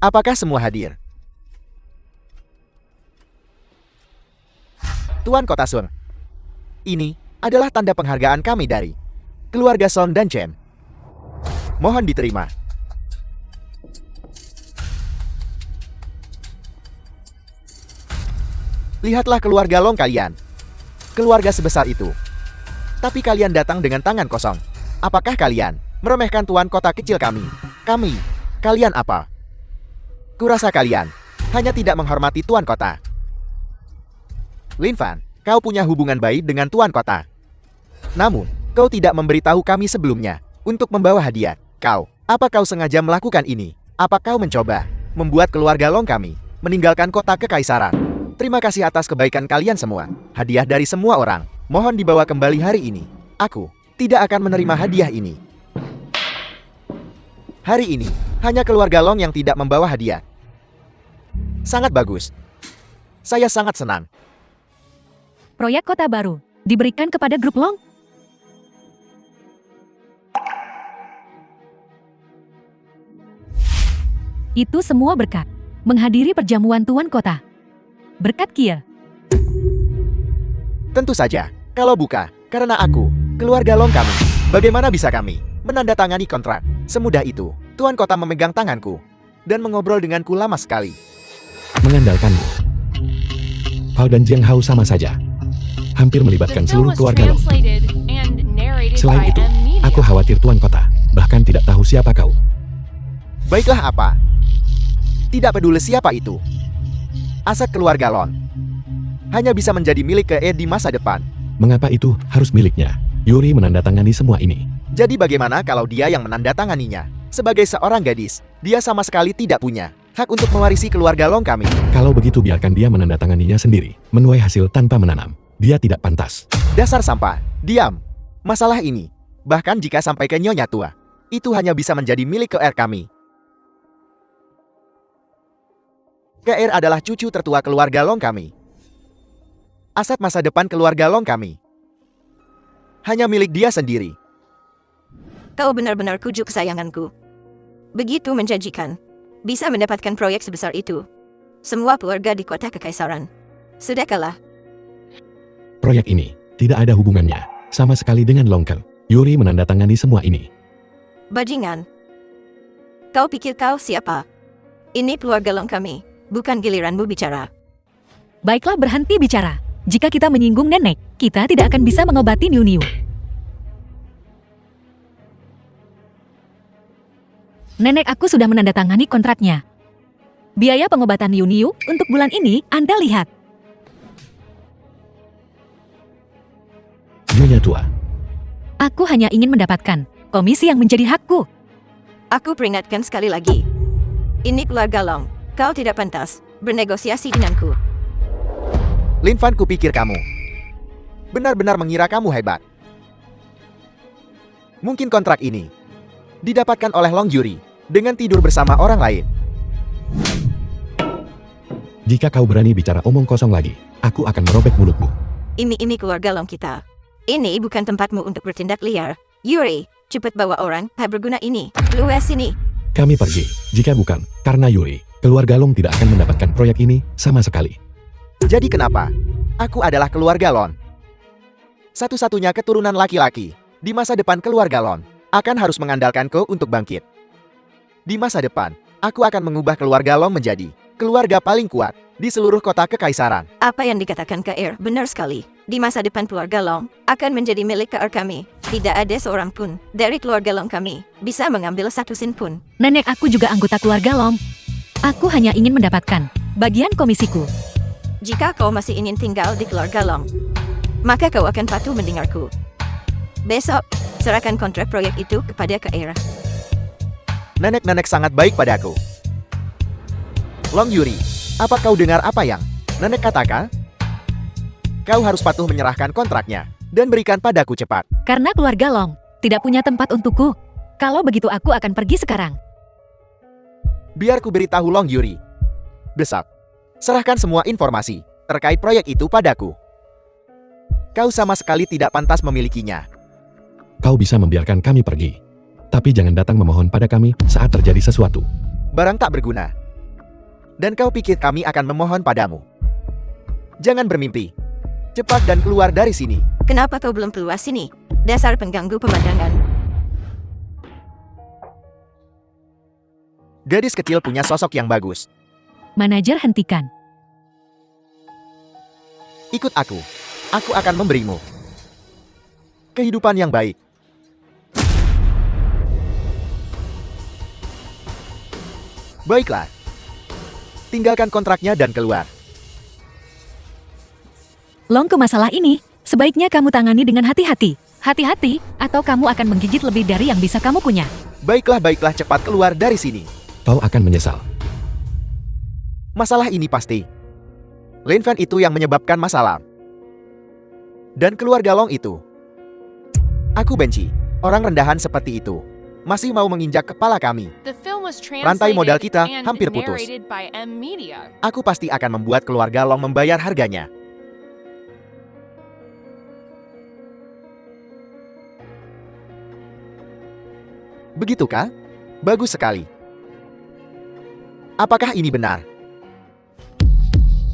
Speaker 1: Apakah semua hadir? Tuan Kota Sun, ini adalah tanda penghargaan kami dari keluarga Son dan Chen. Mohon diterima. Lihatlah keluarga Long kalian. Keluarga sebesar itu. Tapi kalian datang dengan tangan kosong. Apakah kalian meremehkan tuan kota kecil kami? Kalian apa? Kurasa kalian hanya tidak menghormati tuan kota. Lin Fan, kau punya hubungan baik dengan tuan kota. Namun, kau tidak memberitahu kami sebelumnya untuk membawa hadiah. Apa kau sengaja melakukan ini? Apa kau mencoba membuat keluarga Long kami meninggalkan kota kekaisaran? Terima kasih atas kebaikan kalian semua. Hadiah dari semua orang. Mohon dibawa kembali hari ini. Aku tidak akan menerima hadiah ini. Hari ini, hanya keluarga Long yang tidak membawa hadiah. Sangat bagus. Saya sangat senang.
Speaker 2: Proyek kota baru diberikan kepada grup Long. Itu semua berkat menghadiri perjamuan tuan kota. Berkat Kia.
Speaker 1: Tentu saja, kalau bukan karena aku, keluarga Long kami, bagaimana bisa kami menandatangani kontrak semudah itu? Tuan kota memegang tanganku dan mengobrol denganku lama sekali.
Speaker 3: Mengandalkanmu. Kau dan Jiang Hao sama saja. Hampir
Speaker 4: The
Speaker 3: melibatkan
Speaker 4: film
Speaker 3: seluruh
Speaker 4: was
Speaker 3: keluarga Long.
Speaker 4: translated and narrated
Speaker 3: Selain
Speaker 4: by
Speaker 3: itu,
Speaker 4: M Media.
Speaker 3: aku khawatir Tuan Kota bahkan tidak tahu siapa kau.
Speaker 1: Baiklah apa? Tidak peduli siapa itu. Aset keluarga Lon hanya bisa menjadi milik KE di masa depan.
Speaker 3: Mengapa itu harus miliknya? Yuri menandatangani semua ini.
Speaker 1: Jadi bagaimana kalau dia yang menandatanganinya? Sebagai seorang gadis, dia sama sekali tidak punya hak untuk mewarisi keluarga Long kami.
Speaker 3: Kalau begitu biarkan dia menandatanganinya sendiri, menuai hasil tanpa menanam. Dia tidak pantas.
Speaker 1: Dasar sampah, diam. Masalah ini, bahkan jika sampai ke Nyonya Tua, itu hanya bisa menjadi milik KR kami. KR adalah cucu tertua keluarga Long kami. Aset masa depan keluarga Long kami. Hanya milik dia sendiri.
Speaker 5: Kau benar-benar kuju kesayanganku. Begitu menjanjikan. Bisa mendapatkan proyek sebesar itu. Semua keluarga di kota kekaisaran. Sudah kalah.
Speaker 3: Proyek ini tidak ada hubungannya sama sekali dengan Longkel. Yuri menandatangani semua ini.
Speaker 5: Bajingan. Kau pikir kau siapa? Ini keluarga Long kami. Bukan giliranmu bicara.
Speaker 2: Baiklah, berhenti bicara. Jika kita menyinggung nenek, kita tidak akan bisa mengobati Niu Niu. Nenek aku sudah menandatangani kontraknya. Biaya pengobatan Niu Niu untuk bulan ini Anda lihat.
Speaker 3: Nyonya Tua,
Speaker 2: Aku hanya ingin mendapatkan komisi yang menjadi hakku.
Speaker 5: Aku peringatkan sekali lagi. Ini keluarga Long. Kau tidak pantas bernegosiasi denganku.
Speaker 1: Lin Fan, kupikir kamu benar-benar mengira kamu hebat. Mungkin kontrak ini didapatkan oleh Long Yuri dengan tidur bersama orang lain.
Speaker 3: jika kau berani bicara omong kosong lagi, aku akan merobek mulutmu.
Speaker 5: Ini keluarga Long kita. Ini bukan tempatmu untuk bertindak liar. Yuri, cepat bawa orang tak berguna ini keluar sini.
Speaker 3: Kami pergi. Jika bukan karena Yuri, keluarga Long tidak akan mendapatkan proyek ini sama sekali.
Speaker 1: Jadi kenapa? Aku adalah keluarga Lon. Satu-satunya keturunan laki-laki di masa depan keluarga Lon akan harus mengandalkanku untuk bangkit. Di masa depan, aku akan mengubah keluarga Lon menjadi keluarga paling kuat di seluruh kota kekaisaran.
Speaker 5: Apa yang dikatakan KR benar sekali. Di masa depan keluarga Long akan menjadi milik KR kami. Tidak ada seorang pun dari keluarga Long kami bisa mengambil satu sen pun.
Speaker 2: Nenek aku juga anggota keluarga Long. Aku hanya ingin mendapatkan bagian komisiku.
Speaker 5: Jika kau masih ingin tinggal di keluarga Long, maka kau akan patuh mendengarku. Besok, serahkan kontrak proyek itu kepada KR.
Speaker 1: Nenek-nenek sangat baik padaku. Long Yuri, apa kau dengar apa yang nenek katakan? Kau harus patuh menyerahkan kontraknya dan berikan padaku cepat.
Speaker 2: Karena keluarga Long tidak punya tempat untukku. Kalau begitu aku akan pergi sekarang.
Speaker 1: Biar ku beritahu Long Yuri. Besok, serahkan semua informasi terkait proyek itu padaku. Kau sama sekali tidak pantas memilikinya.
Speaker 3: Kau bisa membiarkan kami pergi. Tapi jangan datang memohon pada kami saat terjadi sesuatu.
Speaker 1: Barang tak berguna. Dan kau pikir kami akan memohon padamu? Jangan bermimpi. Cepat dan keluar dari sini.
Speaker 5: Kenapa kau belum keluar sini? Dasar pengganggu pemandangan.
Speaker 1: Gadis kecil punya sosok yang bagus.
Speaker 2: Manajer, hentikan.
Speaker 1: Ikut aku. Aku akan memberimu kehidupan yang baik. Baiklah. Tinggalkan kontraknya dan keluar.
Speaker 2: Long, ke masalah ini, sebaiknya kamu tangani dengan hati-hati. Hati-hati, atau kamu akan menggigit lebih dari yang bisa kamu punya.
Speaker 1: Baiklah, cepat keluar dari sini.
Speaker 3: Kau akan menyesal.
Speaker 1: Masalah ini pasti Lin Fan itu yang menyebabkan masalah. Dan keluarga Long itu. Aku benci orang rendahan seperti itu. Masih mau menginjak kepala kami.
Speaker 4: The film was
Speaker 1: Rantai modal kita
Speaker 4: translated and
Speaker 1: hampir putus.
Speaker 4: narrated by M Media.
Speaker 1: Aku pasti akan membuat keluarga Long membayar harganya. Begitukah? Bagus sekali. Apakah ini benar?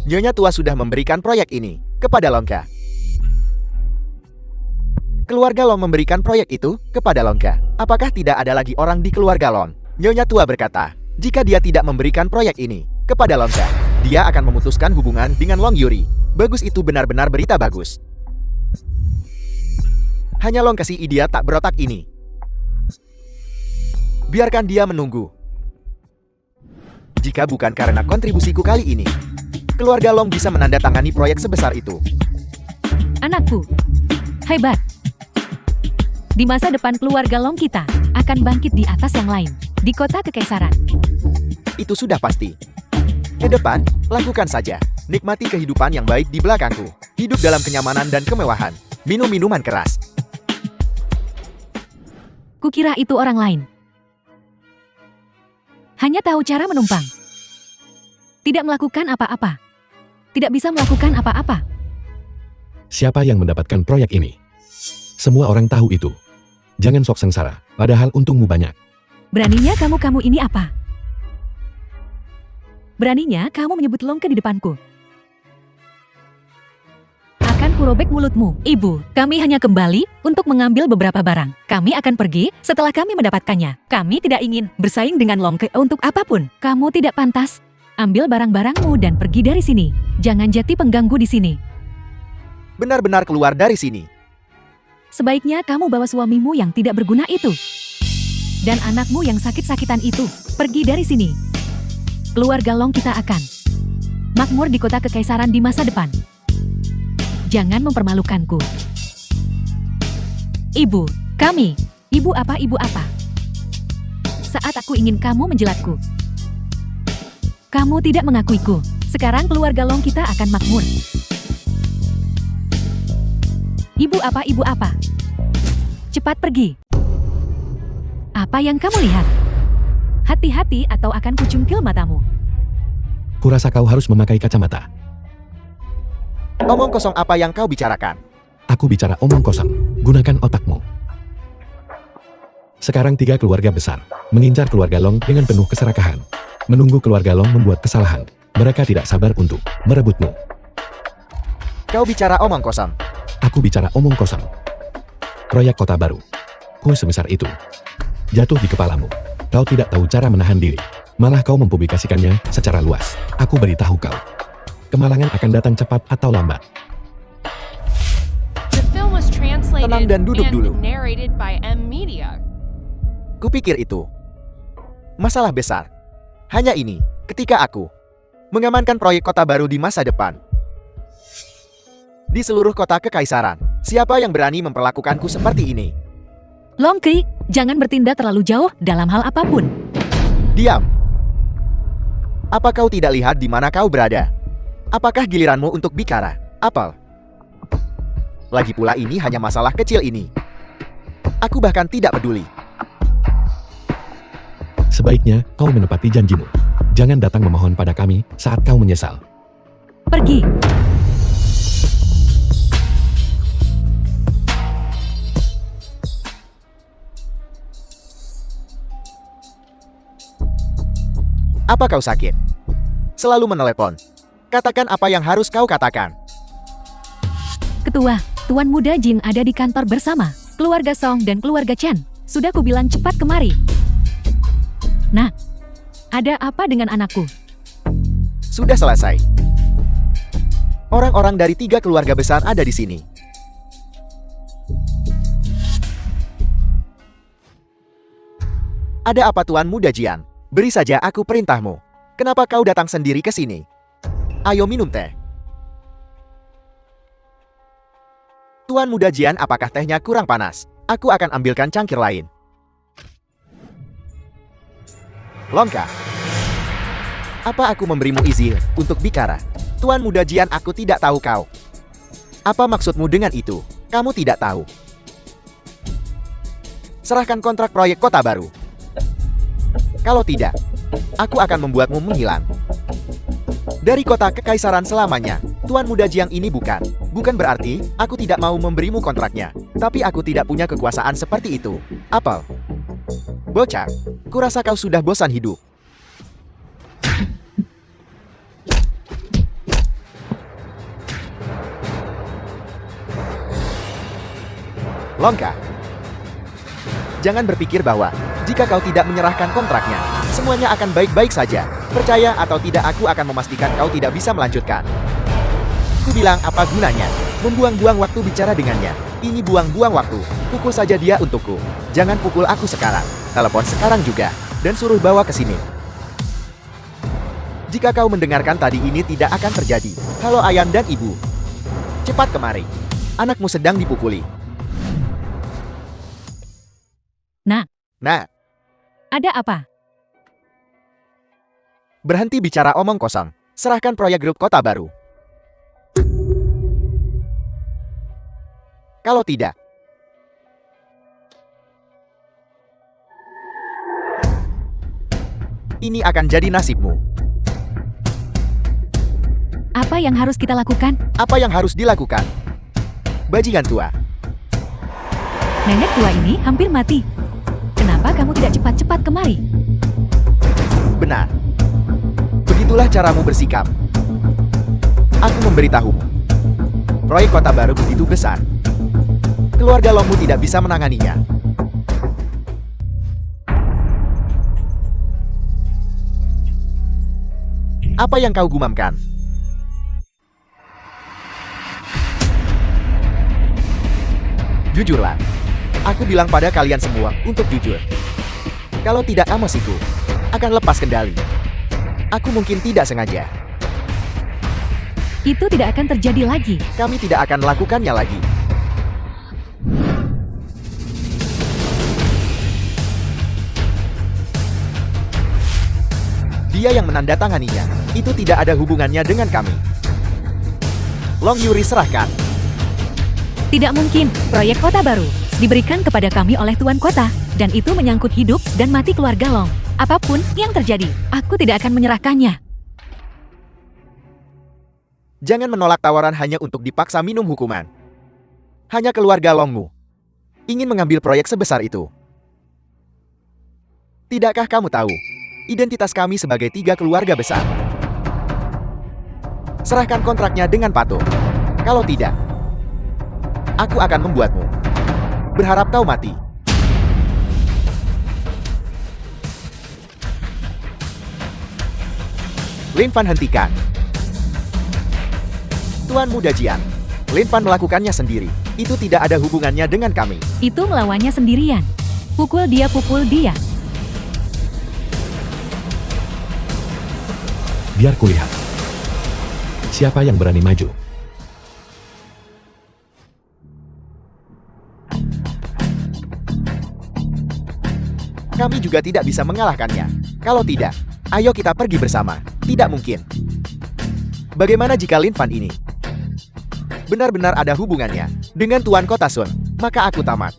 Speaker 1: Nyonya Tua sudah memberikan proyek ini kepada Longka. Keluarga Long memberikan proyek itu kepada Longka. Apakah tidak ada lagi orang di keluarga Long Nyonya tua berkata, jika dia tidak memberikan proyek ini kepada Longka, dia akan memutuskan hubungan dengan Long Yuri. Bagus, itu benar-benar berita bagus. Hanya Long kasih ide tak berotak ini. Biarkan dia menunggu. Jika bukan karena kontribusiku kali ini, keluarga Long bisa menandatangani proyek sebesar itu.
Speaker 2: Anakku, hebat. Di masa depan keluarga Long kita akan bangkit di atas yang lain, di kota kekaisaran.
Speaker 1: Itu sudah pasti. Ke depan, lakukan saja. Nikmati kehidupan yang baik di belakangku. Hidup dalam kenyamanan dan kemewahan. Minum minuman keras.
Speaker 2: Kukira itu orang lain. Hanya tahu cara menumpang. Tidak melakukan apa-apa. Tidak bisa melakukan apa-apa.
Speaker 3: Siapa yang mendapatkan proyek ini? Semua orang tahu itu. Jangan sok sengsara, padahal untungmu banyak.
Speaker 2: Beraninya kamu ini apa? Beraninya kamu menyebut Longke di depanku. Akan kurobek mulutmu. Ibu, kami hanya kembali untuk mengambil beberapa barang. Kami akan pergi setelah kami mendapatkannya. Kami tidak ingin bersaing dengan Longke untuk apapun. Kamu tidak pantas. Ambil barang-barangmu dan pergi dari sini. Jangan jadi pengganggu di sini.
Speaker 1: Benar-benar keluar dari sini.
Speaker 2: Sebaiknya kamu bawa suamimu yang tidak berguna itu. Dan anakmu yang sakit-sakitan itu. Pergi dari sini. Keluarga Long kita akan makmur di kota kekaisaran di masa depan. Jangan mempermalukanku. Ibu, kami. Ibu apa? Saat aku ingin kamu menjelatku. Kamu tidak mengakuiku. Sekarang keluarga Long kita akan makmur. Ibu apa? Cepat pergi. Apa yang kamu lihat? Hati-hati atau akan kucungkil matamu.
Speaker 3: Kurasa kau harus memakai kacamata.
Speaker 1: Omong kosong apa yang kau bicarakan?
Speaker 3: Aku bicara omong kosong. Gunakan otakmu. Sekarang 3 keluarga besar mengincar keluarga Long dengan penuh keserakahan. Menunggu keluarga Long membuat kesalahan. Mereka tidak sabar untuk merebutmu.
Speaker 1: Kau bicara omong kosong.
Speaker 3: Aku bicara omong kosong. Proyek kota baru. Kue sebesar itu. Jatuh di kepalamu. Kau tidak tahu cara menahan diri. Malah kau mempublikasikannya secara luas. Aku beritahu kau. Kemalangan akan datang cepat atau lambat.
Speaker 4: The film was translated
Speaker 1: Tenang dan duduk dulu.
Speaker 4: and narrated by M Media.
Speaker 1: Kupikir itu masalah besar. Hanya ini, ketika aku mengamankan proyek kota baru di masa depan. Di seluruh kota kekaisaran, siapa yang berani memperlakukanku seperti ini?
Speaker 2: Longke, jangan bertindak terlalu jauh dalam hal apapun.
Speaker 1: Diam. Apa kau tidak lihat di mana kau berada? Apakah giliranmu untuk bicara? Apel. Lagi pula ini hanya masalah kecil ini. Aku bahkan tidak peduli.
Speaker 3: Sebaiknya kau menepati janjimu. Jangan datang memohon pada kami saat kau menyesal.
Speaker 2: Pergi.
Speaker 1: Apa kau sakit? Selalu menelepon. Katakan apa yang harus kau katakan.
Speaker 2: Ketua, Tuan Muda Jin ada di kantor bersama keluarga Song dan keluarga Chen. Sudah kubilang cepat kemari. Nah, ada apa dengan anakku?
Speaker 1: Sudah selesai. Orang-orang dari 3 keluarga besar ada di sini. Ada apa Tuan Muda Jian? Beri saja aku perintahmu. Kenapa kau datang sendiri ke sini? Ayo minum teh. Tuan Muda Jian, apakah tehnya kurang panas? Aku akan ambilkan cangkir lain. Longka. Apa aku memberimu izin untuk bicara? Tuan Muda Jian, aku tidak tahu kau. Apa maksudmu dengan itu? Kamu tidak tahu. Serahkan kontrak proyek kota baru. Kalau tidak, aku akan membuatmu menghilang dari kota kekaisaran selamanya. Tuan Muda Jiang, ini bukan berarti aku tidak mau memberimu kontraknya. Tapi aku tidak punya kekuasaan seperti itu. Apel. Bocah, kurasa kau sudah bosan hidup. Longka. Jangan berpikir bahwa Jika kau tidak menyerahkan kontraknya, semuanya akan baik-baik saja. Percaya atau tidak, aku akan memastikan kau tidak bisa melanjutkan. Ku bilang apa gunanya? Membuang-buang waktu bicara dengannya. Ini buang-buang waktu. Pukul saja dia untukku. Jangan pukul aku sekarang. Telepon sekarang juga. Dan suruh bawa ke sini. Jika kau mendengarkan tadi, ini tidak akan terjadi. Halo ayam dan ibu. Cepat kemari. Anakmu sedang dipukuli.
Speaker 2: Nak, ada apa?
Speaker 1: Berhenti bicara omong kosong. Serahkan proyek grup kota baru. Kalau tidak, ini akan jadi nasibmu.
Speaker 2: Apa yang harus kita lakukan?
Speaker 1: Apa yang harus dilakukan? Bajingan tua.
Speaker 2: Nenek tua ini hampir mati. Kenapa kamu tidak cepat-cepat kemari?
Speaker 1: Benar. Begitulah caramu bersikap. Aku memberitahumu. Proyek kota baru begitu besar. Keluarga Longmu tidak bisa menanganinya. Apa yang kau gumamkan? Jujurlah. Aku bilang pada kalian semua untuk jujur. Kalau tidak, emosiku akan lepas kendali. Aku mungkin tidak sengaja.
Speaker 2: Itu tidak akan terjadi lagi.
Speaker 1: Kami tidak akan melakukannya lagi. Dia yang menandatanganinya. Itu tidak ada hubungannya dengan kami. Long Yuri, serahkan.
Speaker 2: Tidak mungkin. Proyek kota baru diberikan kepada kami oleh Tuan Kota. Dan itu menyangkut hidup dan mati keluarga Long. Apapun yang terjadi, aku tidak akan menyerahkannya.
Speaker 1: Jangan menolak tawaran hanya untuk dipaksa minum hukuman. Hanya keluarga Longmu ingin mengambil proyek sebesar itu. Tidakkah kamu tahu identitas kami sebagai 3 keluarga besar? Serahkan kontraknya dengan patuh. Kalau tidak, aku akan membuatmu berharap kau mati. Lin Fan, hentikan. Tuan Muda Jian, Lin Fan melakukannya sendiri. Itu tidak ada hubungannya dengan kami.
Speaker 2: Itu melawannya sendirian. Pukul dia, pukul dia.
Speaker 3: Biar kulihat. Siapa yang berani maju?
Speaker 1: Kami juga tidak bisa mengalahkannya. Kalau tidak, ayo kita pergi bersama. Tidak mungkin. Bagaimana jika Lin Fan ini benar-benar ada hubungannya dengan Tuan Kota Sun? Maka aku tamat.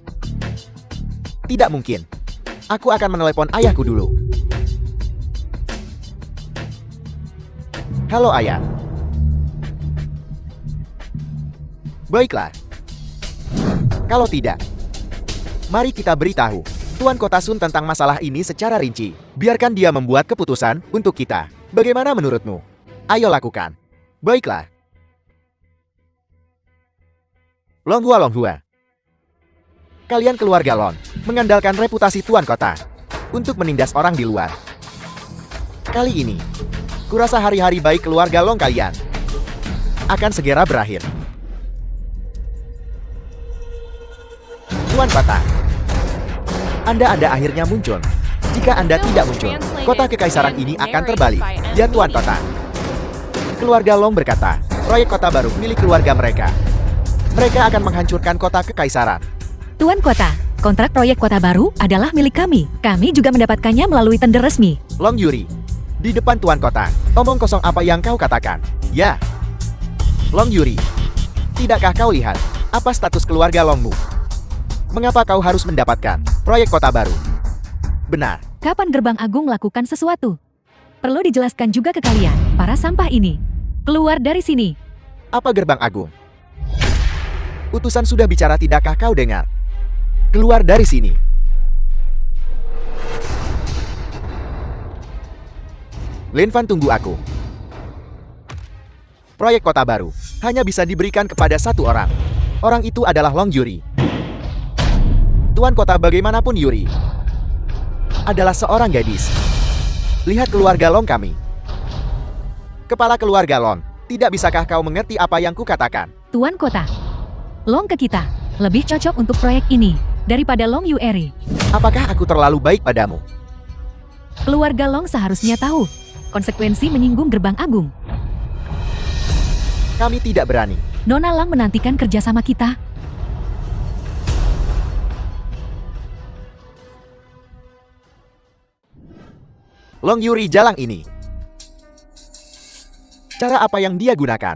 Speaker 1: Tidak mungkin. Aku akan menelepon ayahku dulu. Halo ayah. Baiklah. Kalau tidak, mari kita beritahu Tuan Kota Sun tentang masalah ini secara rinci. Biarkan dia membuat keputusan untuk kita. Bagaimana menurutmu? Ayo lakukan. Baiklah. Longhua. Kalian keluarga Lon mengandalkan reputasi Tuan Kota untuk menindas orang di luar. Kali ini, kurasa hari-hari baik keluarga Long kalian akan segera berakhir. Tuan Kota, Anda akhirnya muncul. Jika Anda tidak muncul, kota kekaisaran ini akan terbalik. Ya Tuan Kota. Keluarga Long berkata, proyek kota baru milik keluarga mereka. Mereka akan menghancurkan kota kekaisaran.
Speaker 2: Tuan Kota, kontrak proyek kota baru adalah milik kami. Kami juga mendapatkannya melalui tender resmi.
Speaker 1: Long Yuri, di depan Tuan Kota, omong kosong apa yang kau katakan? Ya. Long Yuri, tidakkah kau lihat apa status keluarga Longmu? Mengapa kau harus mendapatkan proyek kota baru? Benar.
Speaker 2: Kapan Gerbang Agung melakukan sesuatu? Perlu dijelaskan juga ke kalian, para sampah ini. Keluar dari sini.
Speaker 1: Apa Gerbang Agung? Utusan sudah bicara, tidakkah kau dengar? Keluar dari sini. Lin Fan, tunggu aku. Proyek kota baru hanya bisa diberikan kepada satu orang. Orang itu adalah Long Yuri. Tuan Kota, bagaimanapun Yuri adalah seorang gadis. Lihat keluarga Long kami. Kepala keluarga Long, tidak bisakah kau mengerti apa yang kukatakan?
Speaker 2: Tuan Kota, Long ke kita. Lebih cocok untuk proyek ini daripada Long Yueri.
Speaker 1: Apakah aku terlalu baik padamu?
Speaker 2: Keluarga Long seharusnya tahu konsekuensi menyinggung gerbang agung.
Speaker 1: Kami tidak berani.
Speaker 2: Nona Lang menantikan kerjasama kita.
Speaker 1: Long Yuri jalang ini. Cara apa yang dia gunakan?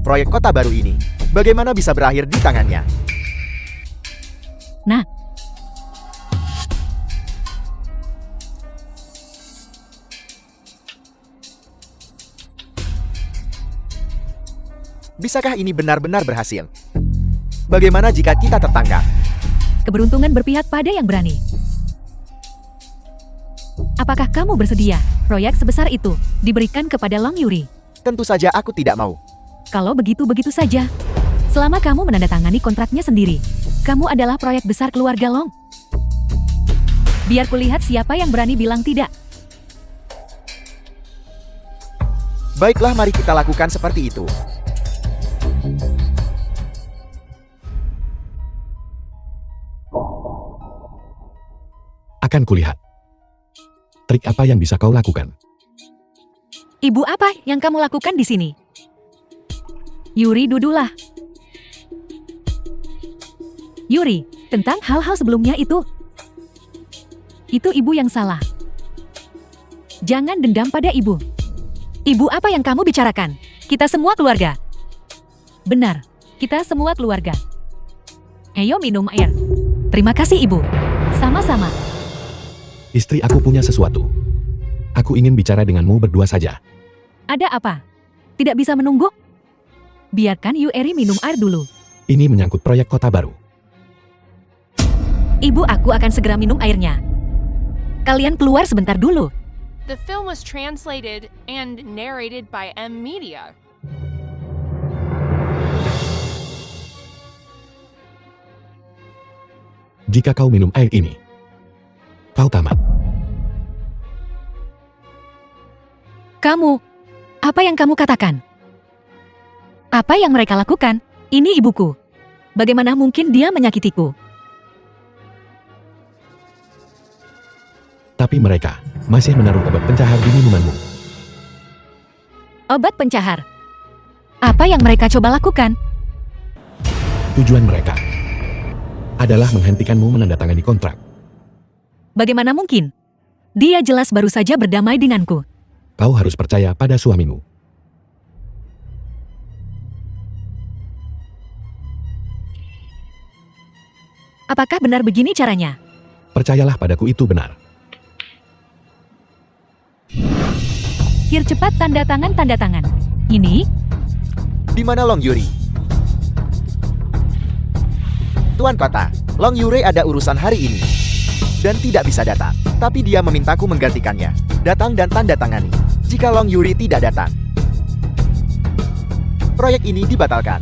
Speaker 1: Proyek kota baru ini, bagaimana bisa berakhir di tangannya?
Speaker 2: Nah,
Speaker 1: Bisakah ini benar-benar berhasil? Bagaimana jika kita tertangkap?
Speaker 2: keberuntungan berpihak pada yang berani. Apakah kamu bersedia proyek sebesar itu diberikan kepada Long Yuri?
Speaker 1: Tentu saja aku tidak mau.
Speaker 2: Kalau begitu saja. Selama kamu menandatangani kontraknya sendiri, kamu adalah proyek besar keluarga Long. Biar kulihat siapa yang berani bilang tidak.
Speaker 1: Baiklah, mari kita lakukan seperti itu.
Speaker 3: Akan kulihat. Trik apa yang bisa kau lakukan?
Speaker 2: Ibu, apa yang kamu lakukan di sini? Yuri, duduklah. Yuri, tentang hal-hal sebelumnya itu ibu yang salah. Jangan dendam pada ibu. Ibu, apa yang kamu bicarakan? Kita semua keluarga. Benar, kita semua keluarga. Ayo minum air. Terima kasih, Ibu. Sama-sama.
Speaker 3: Istri aku punya sesuatu. Aku ingin bicara denganmu berdua saja.
Speaker 2: Ada apa? Tidak bisa menunggu? Biarkan Yueri minum air dulu.
Speaker 3: Ini menyangkut proyek kota baru.
Speaker 2: Ibu, aku akan segera minum airnya. Kalian keluar sebentar dulu.
Speaker 4: The film was translated and narrated by M Media.
Speaker 3: Jika kau minum air ini, kau tamat.
Speaker 2: Kamu, apa yang kamu katakan? Apa yang mereka lakukan? Ini ibuku. Bagaimana mungkin dia menyakitiku?
Speaker 3: Tapi mereka masih menaruh obat pencahar di minumanmu.
Speaker 2: Obat pencahar. Apa yang mereka coba lakukan?
Speaker 3: Tujuan mereka adalah menghentikanmu menandatangani kontrak.
Speaker 2: Bagaimana mungkin? Dia jelas baru saja berdamai denganku.
Speaker 3: Kau harus percaya pada suamimu.
Speaker 2: Apakah benar begini caranya?
Speaker 3: Percayalah padaku, itu benar.
Speaker 2: Kir, cepat tanda tangan. Ini?
Speaker 1: Di mana Long Yuri? Tuan Kota, Long Yuri ada urusan hari ini dan tidak bisa datang. Tapi dia memintaku menggantikannya. Datang dan tanda tangani. Jika Long Yuri tidak datang, proyek ini dibatalkan.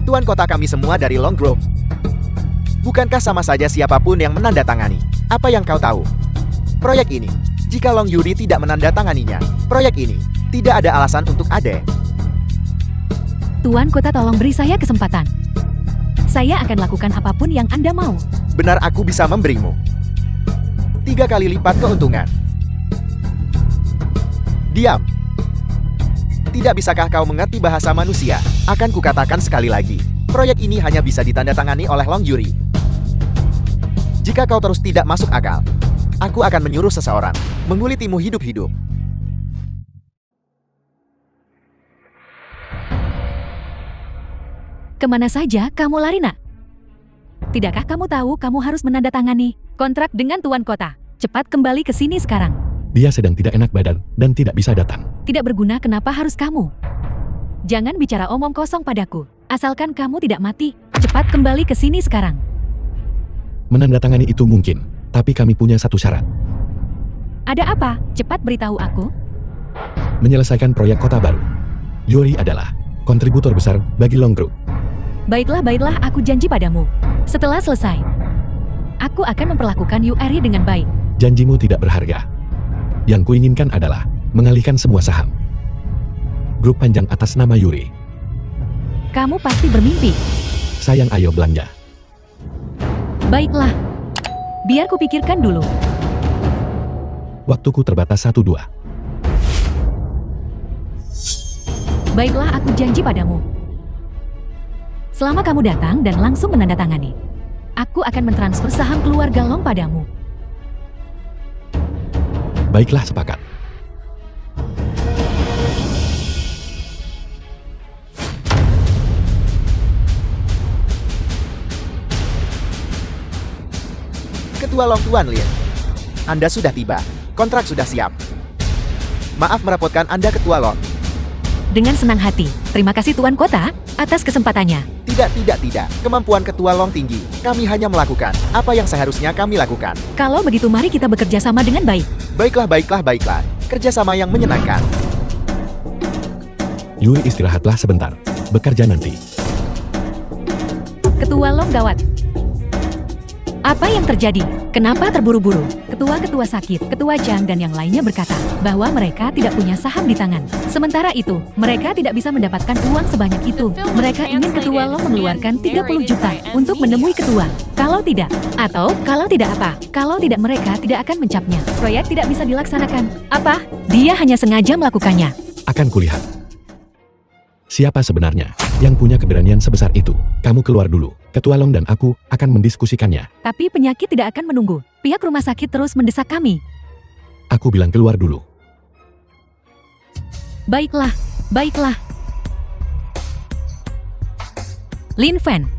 Speaker 1: Tuan Kota, kami semua dari Long Grove. Bukankah sama saja siapapun yang menandatangani? Apa yang kau tahu? Proyek ini, jika Long Yuri tidak menandatanganinya, proyek ini tidak ada alasan untuk ade.
Speaker 2: Tuan Kota, tolong beri saya kesempatan. Saya akan lakukan apapun yang Anda mau.
Speaker 1: Benar, aku bisa memberimu 3 kali lipat keuntungan. Diam. Tidak bisakah kau mengerti bahasa manusia? Akan kukatakan sekali lagi, proyek ini hanya bisa ditandatangani oleh Long Yuri. Jika kau terus tidak masuk akal, aku akan menyuruh seseorang mengulitimu hidup-hidup.
Speaker 2: Kemana saja kamu lari, nak? Tidakkah kamu tahu kamu harus menandatangani kontrak dengan Tuan Kota? Cepat kembali ke sini sekarang.
Speaker 3: Dia sedang tidak enak badan dan tidak bisa datang.
Speaker 2: Tidak berguna, kenapa harus kamu? Jangan bicara omong kosong padaku. Asalkan kamu tidak mati, cepat kembali ke sini sekarang.
Speaker 3: Menandatangani itu mungkin, tapi kami punya satu syarat.
Speaker 2: Ada apa? Cepat beritahu aku.
Speaker 3: Menyelesaikan proyek kota baru. Yuri adalah kontributor besar bagi Long Group.
Speaker 2: Baiklah, aku janji padamu. Setelah selesai, aku akan memperlakukan Yueri dengan baik.
Speaker 3: Janjimu tidak berharga. Yang kuinginkan adalah mengalihkan semua saham grup panjang atas nama Yuri.
Speaker 2: Kamu pasti bermimpi.
Speaker 3: Sayang, ayo belanja.
Speaker 2: Baiklah. Biar kupikirkan dulu.
Speaker 3: Waktuku terbatas 1-2.
Speaker 2: Baiklah, aku janji padamu. Selama kamu datang dan langsung menandatangani, aku akan mentransfer saham keluarga Long padamu.
Speaker 3: Baiklah, sepakat.
Speaker 1: Ketua Long Tuan Lin, Anda sudah tiba. Kontrak sudah siap. Maaf merepotkan Anda, Ketua Long.
Speaker 2: Dengan senang hati. Terima kasih Tuan Kota atas kesempatannya.
Speaker 1: Tidak. Kemampuan Ketua Long tinggi. Kami hanya melakukan apa yang seharusnya kami lakukan.
Speaker 2: Kalau begitu mari kita bekerja sama dengan baik.
Speaker 1: Baiklah. Kerjasama yang menyenangkan.
Speaker 3: Yuri, istirahatlah sebentar. Bekerja nanti.
Speaker 2: Ketua Long gawat. Apa yang terjadi? Kenapa terburu-buru? Ketua-ketua sakit, Ketua Chang dan yang lainnya berkata bahwa mereka tidak punya saham di tangan. Sementara itu, mereka tidak bisa mendapatkan uang sebanyak itu. Mereka ingin Ketua Long mengeluarkan 30 juta untuk menemui ketua. Kalau tidak apa? Kalau tidak, mereka tidak akan mencapnya. Proyek tidak bisa dilaksanakan. Apa? Dia hanya sengaja melakukannya.
Speaker 3: Akan kulihat. Siapa sebenarnya yang punya keberanian sebesar itu? Kamu keluar dulu. Ketua Long dan aku akan mendiskusikannya.
Speaker 2: Tapi penyakit tidak akan menunggu. Pihak rumah sakit terus mendesak kami.
Speaker 3: Aku bilang keluar dulu.
Speaker 2: Baiklah. Lin Fan.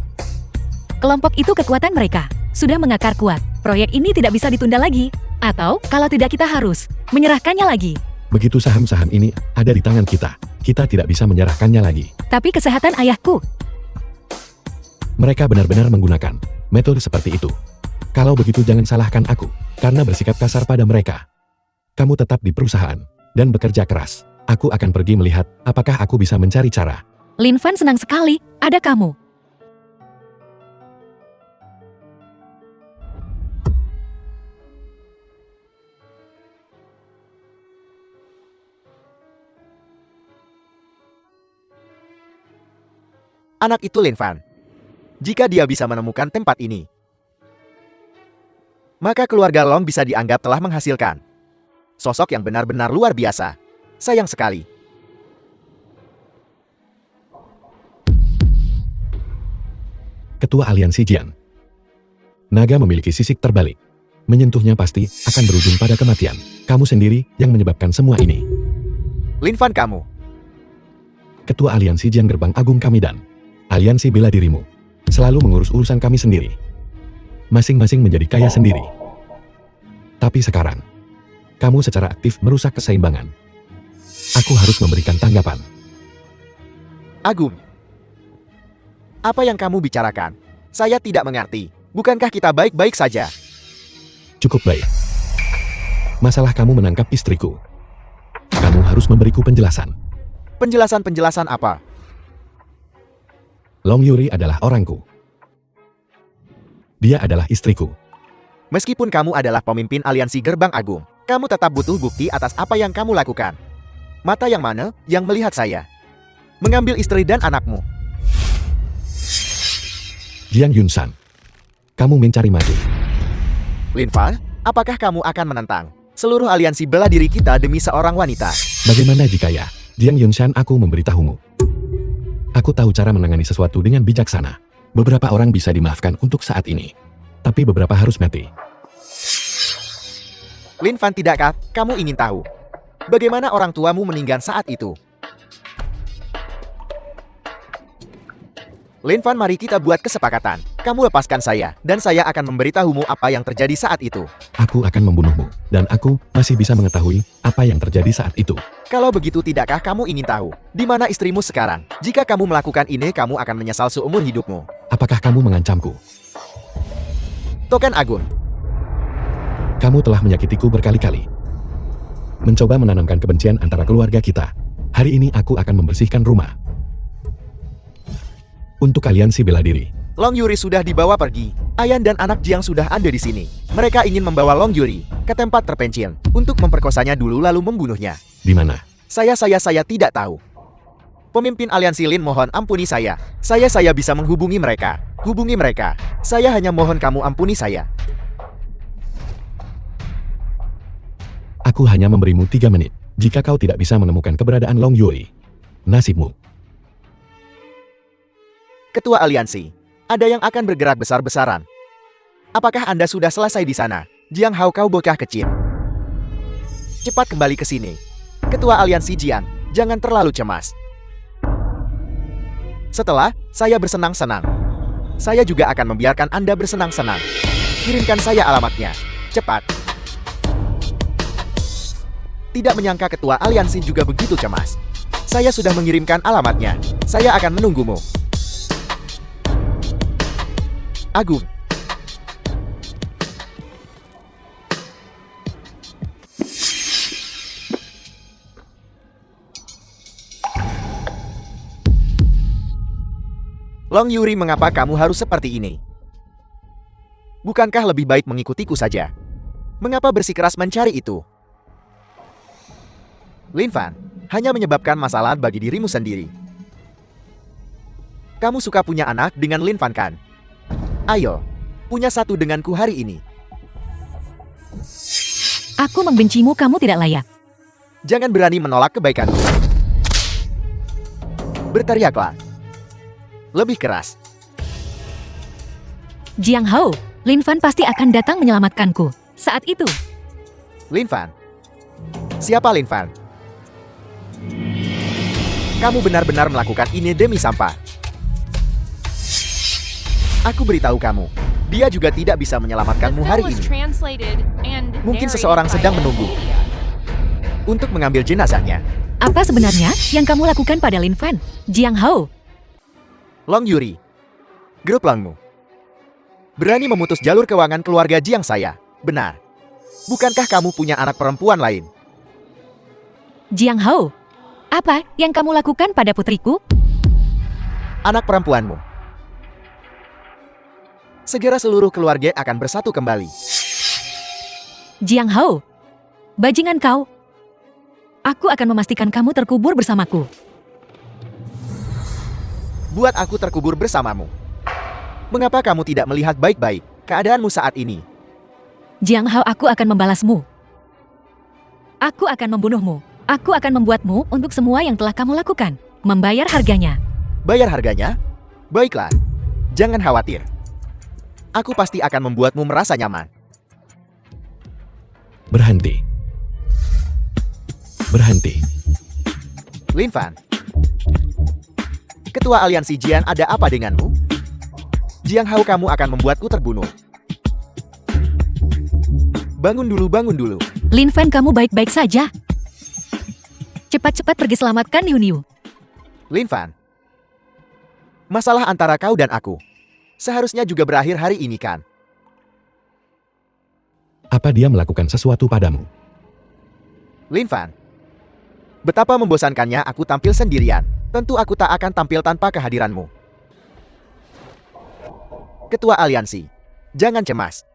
Speaker 2: Kelompok itu kekuatan mereka sudah mengakar kuat. Proyek ini tidak bisa ditunda lagi. Atau kalau tidak kita harus menyerahkannya lagi.
Speaker 3: Begitu saham-saham ini ada di tangan kita tidak bisa menyerahkannya lagi.
Speaker 2: Tapi kesehatan ayahku.
Speaker 3: Mereka benar-benar menggunakan metode seperti itu. Kalau begitu jangan salahkan aku karena bersikap kasar pada mereka. Kamu tetap di perusahaan dan bekerja keras. Aku akan pergi melihat apakah aku bisa mencari cara.
Speaker 2: Lin Fan senang sekali ada kamu.
Speaker 1: Anak itu Lin Fan. Jika dia bisa menemukan tempat ini, maka keluarga Long bisa dianggap telah menghasilkan sosok yang benar-benar luar biasa. Sayang sekali.
Speaker 3: Ketua Aliansi Jian. Naga memiliki sisik terbalik. Menyentuhnya pasti akan berujung pada kematian. Kamu sendiri yang menyebabkan semua ini.
Speaker 1: Lin Fan, kamu.
Speaker 3: Ketua Aliansi Jian Gerbang Agung kami dan Aliansi Bela Dirimu selalu mengurus urusan kami sendiri. Masing-masing menjadi kaya sendiri. Tapi sekarang, kamu secara aktif merusak keseimbangan. Aku harus memberikan tanggapan.
Speaker 1: Agung. Apa yang kamu bicarakan? Saya tidak mengerti. Bukankah kita baik-baik saja?
Speaker 3: Cukup baik. Masalah kamu menangkap istriku. Kamu harus memberiku penjelasan.
Speaker 1: Penjelasan apa?
Speaker 3: Long Yuri adalah orangku. Dia adalah istriku.
Speaker 1: Meskipun kamu adalah pemimpin Aliansi Gerbang Agung, kamu tetap butuh bukti atas apa yang kamu lakukan. Mata yang mana yang melihat saya mengambil istri dan anakmu?
Speaker 3: Jiang Yunsan, kamu mencari mati.
Speaker 1: Lin Fan, apakah kamu akan menentang seluruh aliansi bela diri kita demi seorang wanita?
Speaker 3: Bagaimana jika ya, Jiang Yunsan, aku memberitahumu. Aku tahu cara menangani sesuatu dengan bijaksana. Beberapa orang bisa dimaafkan untuk saat ini, tapi beberapa harus mati.
Speaker 1: Lin Fan, tidakkah kamu ingin tahu bagaimana orang tuamu meninggal saat itu? Lin Fan, mari kita buat kesepakatan. Kamu lepaskan saya, dan saya akan memberitahumu apa yang terjadi saat itu.
Speaker 3: Aku akan membunuhmu, dan aku masih bisa mengetahui apa yang terjadi saat itu.
Speaker 1: Kalau begitu, tidakkah kamu ingin tahu di mana istrimu sekarang? Jika kamu melakukan ini, kamu akan menyesal seumur hidupmu.
Speaker 3: Apakah kamu mengancamku?
Speaker 1: Token Agung.
Speaker 3: Kamu telah menyakitiku berkali-kali. Mencoba menanamkan kebencian antara keluarga kita. Hari ini aku akan membersihkan rumah. Untuk aliansi bela diri,
Speaker 1: Long Yuri sudah dibawa pergi. Ayan dan anak Jiang sudah ada di sini. Mereka ingin membawa Long Yuri ke tempat terpencil untuk memperkosanya dulu lalu membunuhnya.
Speaker 3: Di mana?
Speaker 1: Saya tidak tahu. Pemimpin aliansi Lin mohon ampuni saya. Saya bisa menghubungi mereka. Hubungi mereka. Saya hanya mohon kamu ampuni saya.
Speaker 3: Aku hanya memberimu 3 menit. Jika kau tidak bisa menemukan keberadaan Long Yuri, nasibmu.
Speaker 1: Ketua aliansi, ada yang akan bergerak besar-besaran. Apakah Anda sudah selesai di sana? Jiang Hao, kau bocah kecil. Cepat kembali ke sini. Ketua aliansi Jiang, jangan terlalu cemas. Setelah saya bersenang-senang, saya juga akan membiarkan Anda bersenang-senang. Kirimkan saya alamatnya. Cepat. Tidak menyangka ketua aliansi juga begitu cemas. Saya sudah mengirimkan alamatnya. Saya akan menunggumu. Agung. Long Yuri, mengapa kamu harus seperti ini? Bukankah lebih baik mengikutiku saja? Mengapa bersikeras mencari itu? Lin Fan, hanya menyebabkan masalah bagi dirimu sendiri. Kamu suka punya anak dengan Lin Fan kan? Ayo, punya satu denganku hari ini.
Speaker 2: Aku membencimu, kamu tidak layak.
Speaker 1: Jangan berani menolak kebaikanku. Berteriaklah. Lebih keras.
Speaker 2: Jiang Hao, Lin Fan pasti akan datang menyelamatkanku. Saat itu,
Speaker 1: Lin Fan. Siapa Lin Fan? Kamu benar-benar melakukan ini demi sampah. Aku beritahu kamu, dia juga tidak bisa
Speaker 4: The
Speaker 1: menyelamatkanmu
Speaker 4: film
Speaker 1: hari
Speaker 4: was
Speaker 1: ini.
Speaker 4: translated and
Speaker 1: Mungkin
Speaker 4: narrated
Speaker 1: seseorang
Speaker 4: by
Speaker 1: sedang
Speaker 4: M
Speaker 1: menunggu
Speaker 4: Media.
Speaker 1: untuk mengambil jenazahnya.
Speaker 2: apa sebenarnya yang kamu lakukan pada Lin Fan? Jiang Hao,
Speaker 1: Long Yuri. Grup Longmu. Berani memutus jalur keuangan keluarga Jiang saya. Benar. Bukankah kamu punya anak perempuan lain?
Speaker 2: Jiang Hao, apa yang kamu lakukan pada putriku?
Speaker 1: Anak perempuanmu. Segera seluruh keluarga akan bersatu kembali.
Speaker 2: Jiang Hao, bajingan kau. Aku akan memastikan kamu terkubur bersamaku.
Speaker 1: Buat aku terkubur bersamamu. Mengapa kamu tidak melihat baik-baik keadaanmu saat ini?
Speaker 2: Jiang Hao, aku akan membalasmu. Aku akan membunuhmu. Aku akan membuatmu untuk semua yang telah kamu lakukan. Membayar harganya.
Speaker 1: Bayar harganya? Baiklah. Jangan khawatir. Aku pasti akan membuatmu merasa nyaman.
Speaker 3: Berhenti. Berhenti.
Speaker 1: Lin Fan. Ketua aliansi Jian, ada apa denganmu? Jiang Hao, kamu akan membuatku terbunuh. Bangun dulu, bangun dulu.
Speaker 2: Lin Fan, kamu baik-baik saja. Cepat-cepat pergi selamatkan Liu Niu.
Speaker 1: Lin Fan. Masalah antara kau dan aku seharusnya juga berakhir hari ini kan?
Speaker 3: Apa dia melakukan sesuatu padamu?
Speaker 1: Lin Fan. Betapa membosankannya aku tampil sendirian. Tentu aku tak akan tampil tanpa kehadiranmu. Ketua aliansi, jangan cemas.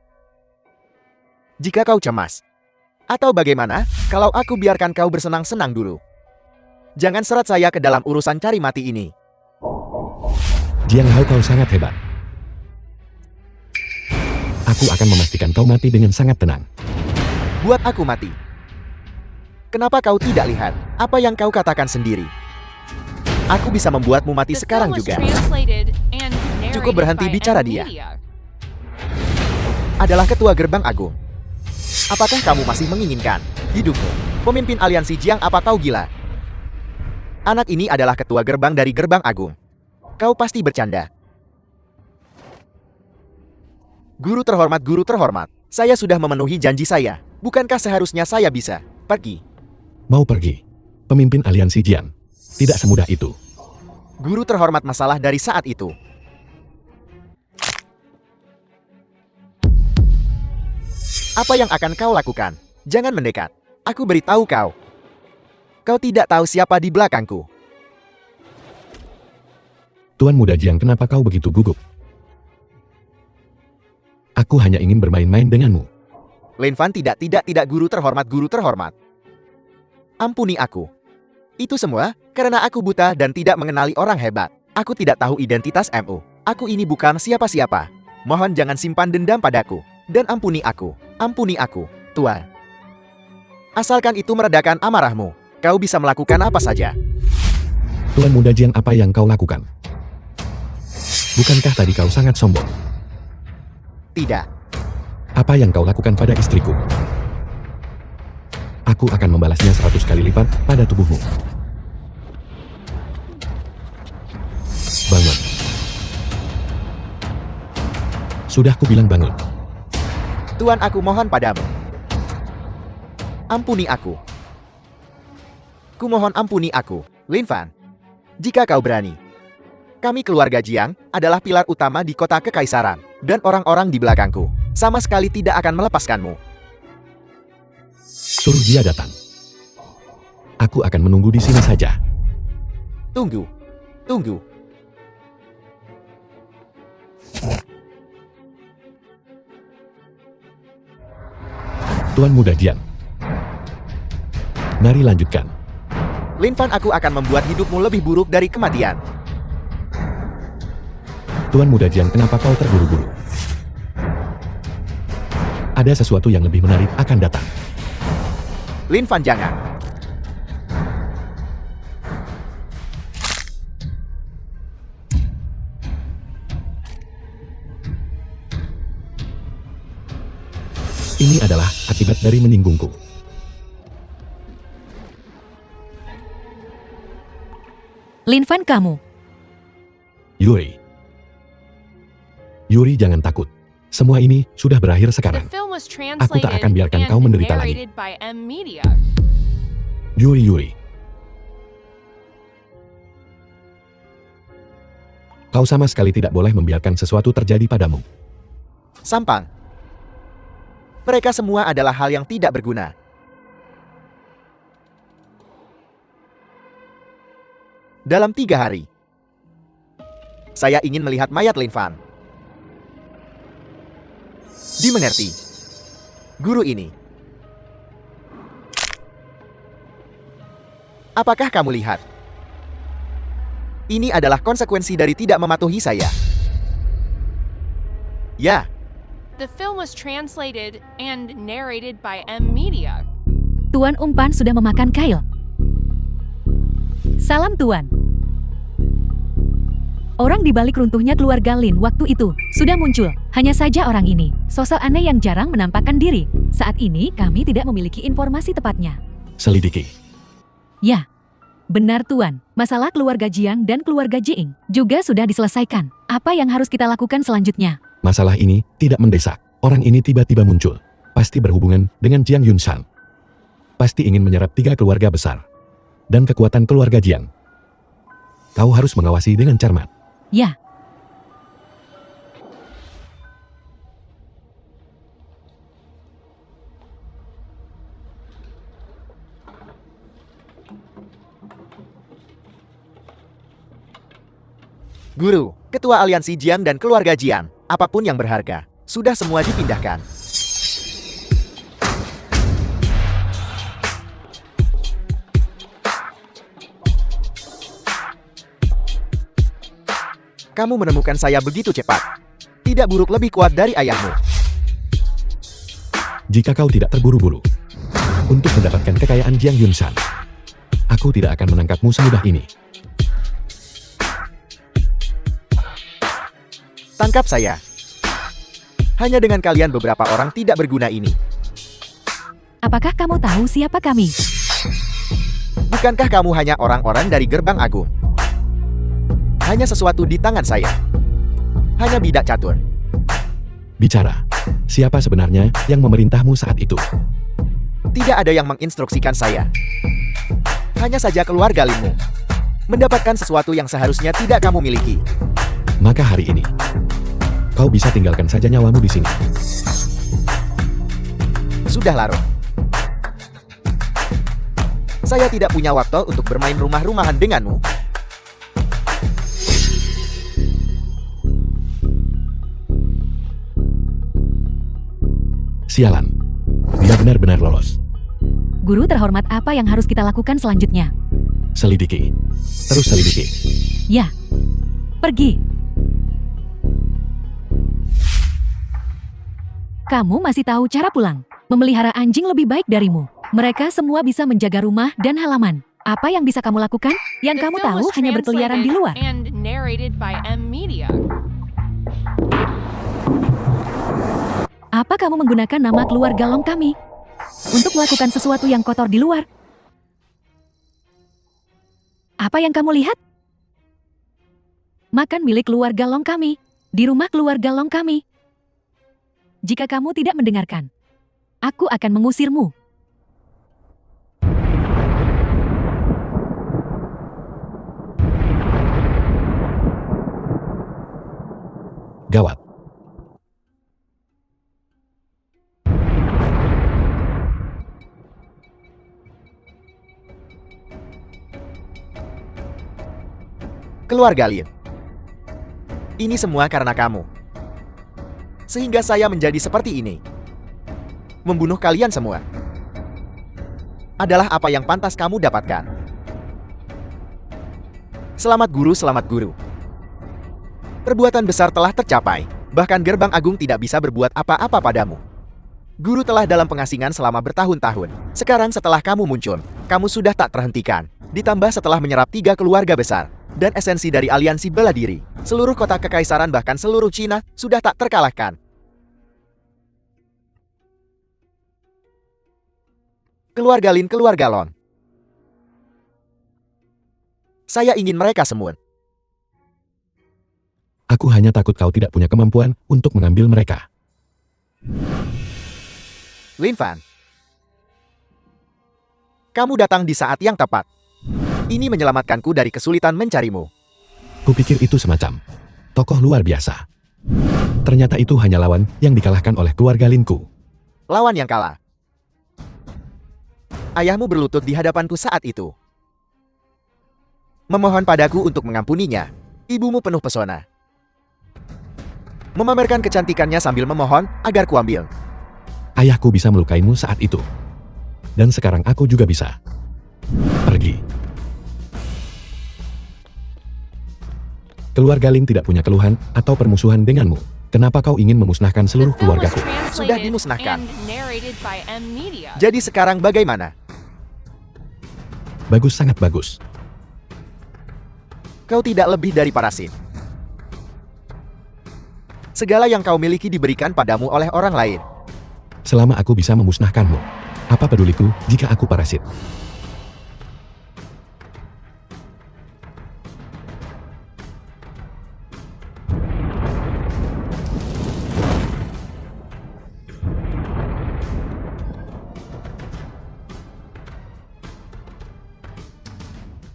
Speaker 1: Jika kau cemas, atau bagaimana kalau aku biarkan kau bersenang-senang dulu? Jangan seret saya ke dalam urusan cari mati ini.
Speaker 3: Jiang Hao, kau sangat hebat. Aku akan memastikan kau mati dengan sangat tenang.
Speaker 1: Buat aku mati. Kenapa kau tidak lihat apa yang kau katakan sendiri? Aku bisa membuatmu mati
Speaker 4: The
Speaker 1: sekarang
Speaker 4: film was
Speaker 1: juga.
Speaker 4: translated and narrated
Speaker 1: Cukup berhenti
Speaker 4: by
Speaker 1: bicara
Speaker 4: M
Speaker 1: dia.
Speaker 4: Media.
Speaker 1: Adalah ketua gerbang agung. Apakah kamu masih menginginkan hidupmu? Pemimpin aliansi Jiang, apa kau gila? Anak ini adalah ketua gerbang dari gerbang agung. Kau pasti bercanda. Guru terhormat, saya sudah memenuhi janji saya. Bukankah seharusnya saya bisa pergi?
Speaker 3: Mau pergi? Pemimpin aliansi Jian. Tidak semudah itu.
Speaker 1: Guru terhormat, masalah dari saat itu. Apa yang akan kau lakukan? Jangan mendekat. Aku beritahu kau. Kau tidak tahu siapa di belakangku.
Speaker 3: Tuan Muda Jiang, kenapa kau begitu gugup? Aku hanya ingin bermain-main denganmu.
Speaker 1: Lin Fan, tidak, guru terhormat. Ampuni aku. Itu semua karena aku buta dan tidak mengenali orang hebat. Aku tidak tahu identitas MU. Aku ini bukan siapa-siapa. Mohon jangan simpan dendam padaku. Dan ampuni aku, Tuan. Asalkan itu meredakan amarahmu, kau bisa melakukan apa saja.
Speaker 3: Tuan Muda Jiang, apa yang kau lakukan? Bukankah tadi kau sangat sombong?
Speaker 1: Tidak,
Speaker 3: Apa yang kau lakukan pada istriku? Aku akan membalasnya 100 kali lipat pada tubuhmu. Bangun. Sudah kubilang bangun.
Speaker 1: Tuan, aku mohon padamu. Ampuni aku. Kumohon ampuni aku, Lin Fan. Jika kau berani. Kami keluarga Jiang adalah pilar utama di kota kekaisaran. Dan orang-orang di belakangku sama sekali tidak akan melepaskanmu.
Speaker 3: Suruh dia datang. Aku akan menunggu di sini saja.
Speaker 1: Tunggu.
Speaker 3: Tuan Muda Jiang. Mari lanjutkan.
Speaker 1: Lin Fan, aku akan membuat hidupmu lebih buruk dari kematian.
Speaker 3: Tuan Muda Jiang, kenapa kau terburu-buru? Ada sesuatu yang lebih menarik akan datang.
Speaker 1: Lin Fan, jangan.
Speaker 3: Ini adalah akibat dari menyinggungku.
Speaker 2: Lin Fan, kamu.
Speaker 3: Yuri, jangan takut. Semua ini sudah berakhir
Speaker 4: The
Speaker 3: sekarang.
Speaker 4: film was
Speaker 3: Aku tak akan
Speaker 4: translated
Speaker 3: biarkan
Speaker 4: and
Speaker 3: kau menderita lagi.
Speaker 4: narrated by M Media.
Speaker 3: Yuri. Kau sama sekali tidak boleh membiarkan sesuatu terjadi padamu.
Speaker 1: Sampang. Mereka semua adalah hal yang tidak berguna. Dalam 3 hari, saya ingin melihat mayat Lin Fan. Dimengerti, guru ini. Apakah kamu lihat? Ini adalah konsekuensi dari tidak mematuhi saya. Ya,
Speaker 4: The film was translated and narrated by M Media.
Speaker 2: Tuan Umpan sudah memakan Kyle. Salam Tuan. Orang di balik runtuhnya keluarga Lin waktu itu sudah muncul. Hanya saja orang ini, sosok aneh yang jarang menampakkan diri. Saat ini kami tidak memiliki informasi tepatnya.
Speaker 3: Selidiki.
Speaker 2: Ya, benar Tuan. Masalah keluarga Jiang dan keluarga Jiing juga sudah diselesaikan. Apa yang harus kita lakukan selanjutnya?
Speaker 3: Masalah ini tidak mendesak. Orang ini tiba-tiba muncul. Pasti berhubungan dengan Jiang Yunshan. Pasti ingin menyerap 3 keluarga besar. Dan kekuatan keluarga Jiang. Kau harus mengawasi dengan cermat.
Speaker 2: Ya.
Speaker 1: guru, ketua aliansi Jiang dan keluarga Jiang, apapun yang berharga, sudah semua dipindahkan. Kamu menemukan saya begitu cepat. Tidak buruk lebih kuat dari ayahmu.
Speaker 3: Jika kau tidak terburu-buru untuk mendapatkan kekayaan Jiang Yunshan, aku tidak akan menangkapmu semudah ini.
Speaker 1: Tangkap saya. Hanya dengan kalian beberapa orang tidak berguna ini.
Speaker 2: Apakah kamu tahu siapa kami?
Speaker 1: Bukankah kamu hanya orang-orang dari Gerbang Agung? Hanya sesuatu di tangan saya. Hanya bidak catur.
Speaker 3: Bicara, siapa sebenarnya yang memerintahmu saat itu?
Speaker 1: Tidak ada yang menginstruksikan saya. Hanya saja keluarga Linmu mendapatkan sesuatu yang seharusnya tidak kamu miliki.
Speaker 3: Maka hari ini, kau bisa tinggalkan saja nyawamu di sini.
Speaker 1: Sudah larut. Saya tidak punya waktu untuk bermain rumah-rumahan denganmu.
Speaker 3: Sialan. Dia benar-benar lolos.
Speaker 2: Guru terhormat, apa yang harus kita lakukan selanjutnya?
Speaker 3: Selidiki. Terus selidiki.
Speaker 2: Ya. Pergi. Kamu masih tahu cara pulang. Memelihara anjing lebih baik darimu. Mereka semua bisa menjaga rumah dan halaman. Apa yang bisa kamu lakukan? Yang
Speaker 4: The
Speaker 2: kamu
Speaker 4: film
Speaker 2: tahu
Speaker 4: was
Speaker 2: hanya berkeliaran di
Speaker 4: translated
Speaker 2: luar.
Speaker 4: and narrated by M Media.
Speaker 2: Apa kamu menggunakan nama keluarga Long kami untuk melakukan sesuatu yang kotor di luar? Apa yang kamu lihat? Makan milik keluarga Long kami, di rumah keluarga Long kami. Jika kamu tidak mendengarkan, aku akan mengusirmu.
Speaker 3: Gawat.
Speaker 1: Keluarga Lin. Ini semua karena kamu. Sehingga saya menjadi seperti ini. Membunuh kalian semua. Adalah apa yang pantas kamu dapatkan. Selamat guru, selamat guru. Perbuatan besar telah tercapai. Bahkan Gerbang Agung tidak bisa berbuat apa-apa padamu. Guru telah dalam pengasingan selama bertahun-tahun. Sekarang setelah kamu muncul, kamu sudah tak terhentikan. Ditambah setelah menyerap 3 keluarga besar. Dan esensi dari aliansi bela diri. Seluruh kota kekaisaran bahkan seluruh Cina sudah tak terkalahkan. Keluarga Lin, keluarga Lon. Saya ingin mereka semua.
Speaker 3: Aku hanya takut kau tidak punya kemampuan untuk mengambil mereka.
Speaker 1: Lin Fan. Kamu datang di saat yang tepat. Ini menyelamatkanku dari kesulitan mencarimu.
Speaker 3: Kupikir itu semacam tokoh luar biasa. Ternyata itu hanya lawan yang dikalahkan oleh keluarga Linku.
Speaker 1: Lawan yang kalah. Ayahmu berlutut di hadapanku saat itu. Memohon padaku untuk mengampuninya. Ibumu penuh pesona. Memamerkan kecantikannya sambil memohon agar kuambil.
Speaker 3: Ayahku bisa melukaimu saat itu. Dan sekarang aku juga bisa. Pergi. Keluarga Lin tidak punya keluhan atau permusuhan denganmu. Kenapa kau ingin memusnahkan
Speaker 4: The
Speaker 3: seluruh
Speaker 4: film was
Speaker 3: keluargaku?
Speaker 1: Sudah
Speaker 4: translated
Speaker 1: dimusnahkan.
Speaker 4: and narrated by M Media.
Speaker 1: Jadi sekarang bagaimana?
Speaker 3: Bagus, sangat bagus.
Speaker 1: Kau tidak lebih dari parasit. Segala yang kau miliki diberikan padamu oleh orang lain.
Speaker 3: Selama aku bisa memusnahkanmu, apa peduliku jika aku parasit?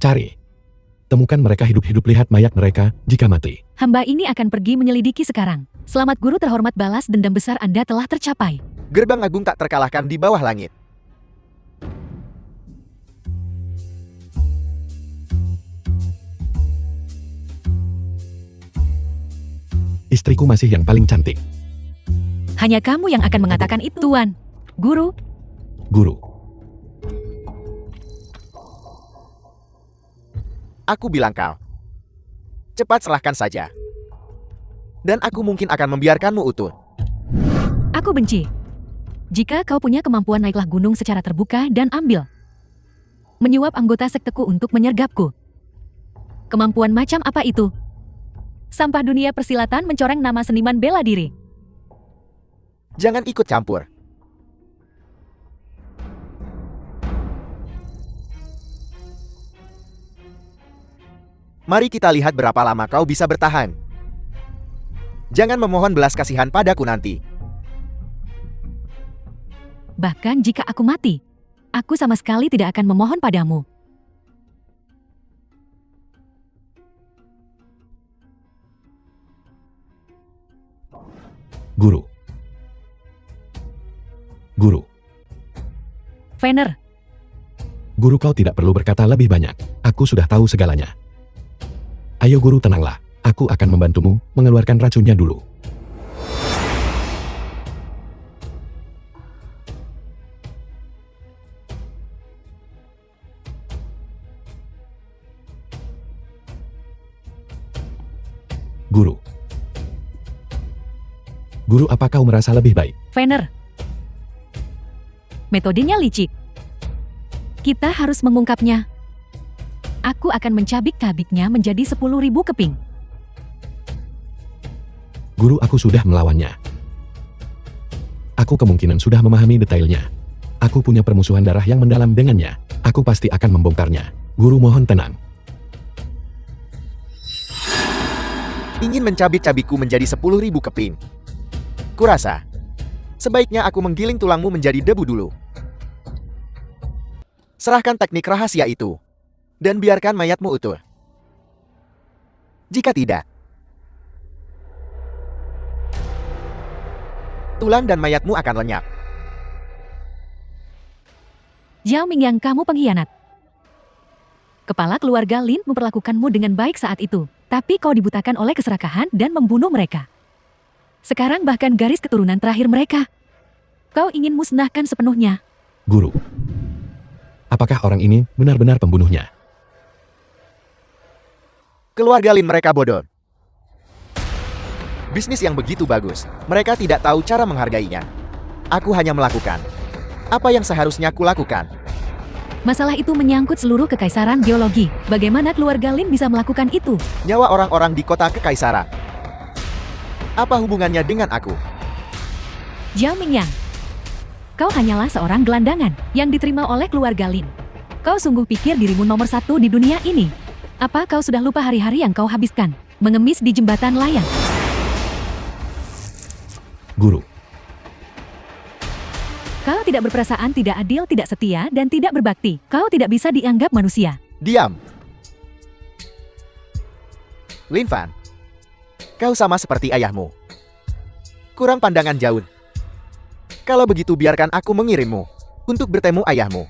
Speaker 3: Cari. Temukan mereka hidup-hidup, lihat mayat mereka jika mati.
Speaker 2: Hamba ini akan pergi menyelidiki sekarang. Selamat guru terhormat, balas dendam besar Anda telah tercapai.
Speaker 1: Gerbang Agung tak terkalahkan di bawah langit.
Speaker 3: Istriku masih yang paling cantik.
Speaker 2: Hanya kamu yang akan mengatakan itu, Tuan. Guru,
Speaker 3: Guru.
Speaker 1: Aku bilang kau. Cepat serahkan saja. Dan aku mungkin akan membiarkanmu utuh.
Speaker 2: aku benci. Jika kau punya kemampuan, naiklah gunung secara terbuka dan ambil. Menyuap anggota sekteku untuk menyergapku. Kemampuan macam apa itu? Sampah dunia persilatan mencoreng nama seniman bela diri.
Speaker 1: Jangan ikut campur. Mari kita lihat berapa lama kau bisa bertahan. Jangan memohon belas kasihan padaku nanti.
Speaker 2: Bahkan jika aku mati, aku sama sekali tidak akan memohon padamu.
Speaker 3: Guru. Guru.
Speaker 2: Fener,
Speaker 3: Guru, kau tidak perlu berkata lebih banyak. Aku sudah tahu segalanya. Ayo guru, tenanglah. Aku akan membantumu mengeluarkan racunnya dulu. Guru. Guru, apa kau merasa lebih baik?
Speaker 2: Fener. Metodenya licik. Kita harus mengungkapnya. Aku akan mencabik-cabiknya menjadi 10.000 keping.
Speaker 3: Guru, aku sudah melawannya. Aku kemungkinan sudah memahami detailnya. Aku punya permusuhan darah yang mendalam dengannya. Aku pasti akan membongkarnya. Guru, mohon tenang.
Speaker 1: Ingin mencabik-cabikku menjadi 10.000 keping. Kurasa, sebaiknya aku menggiling tulangmu menjadi debu dulu. Serahkan teknik rahasia itu, dan biarkan mayatmu utuh. Jika tidak, tulang dan mayatmu akan lenyap.
Speaker 2: Zhao Mingyang, kamu pengkhianat. Kepala keluarga Lin memperlakukanmu dengan baik saat itu, tapi kau dibutakan oleh keserakahan dan membunuh mereka. Sekarang bahkan garis keturunan terakhir mereka. Kau ingin musnahkan sepenuhnya.
Speaker 3: Guru. Apakah orang ini benar-benar pembunuhnya?
Speaker 1: Keluarga Lin mereka bodoh. Bisnis yang begitu bagus, mereka tidak tahu cara menghargainya. Aku hanya melakukan apa yang seharusnya kulakukan.
Speaker 2: Masalah itu menyangkut seluruh kekaisaran geologi. Bagaimana keluarga Lin bisa melakukan itu?
Speaker 1: Nyawa orang-orang di kota kekaisaran. Apa hubungannya dengan aku?
Speaker 2: Zhao Mingyang, kau hanyalah seorang gelandangan yang diterima oleh keluarga Lin. Kau sungguh pikir dirimu nomor 1 di dunia ini? Apa kau sudah lupa hari-hari yang kau habiskan mengemis di jembatan layang?
Speaker 3: Guru.
Speaker 2: Kau tidak berperasaan, tidak adil, tidak setia, dan tidak berbakti. Kau tidak bisa dianggap manusia.
Speaker 1: Diam. Lin Fan, kau sama seperti ayahmu. Kurang pandangan jauh. Kalau begitu biarkan aku mengirimmu untuk bertemu ayahmu.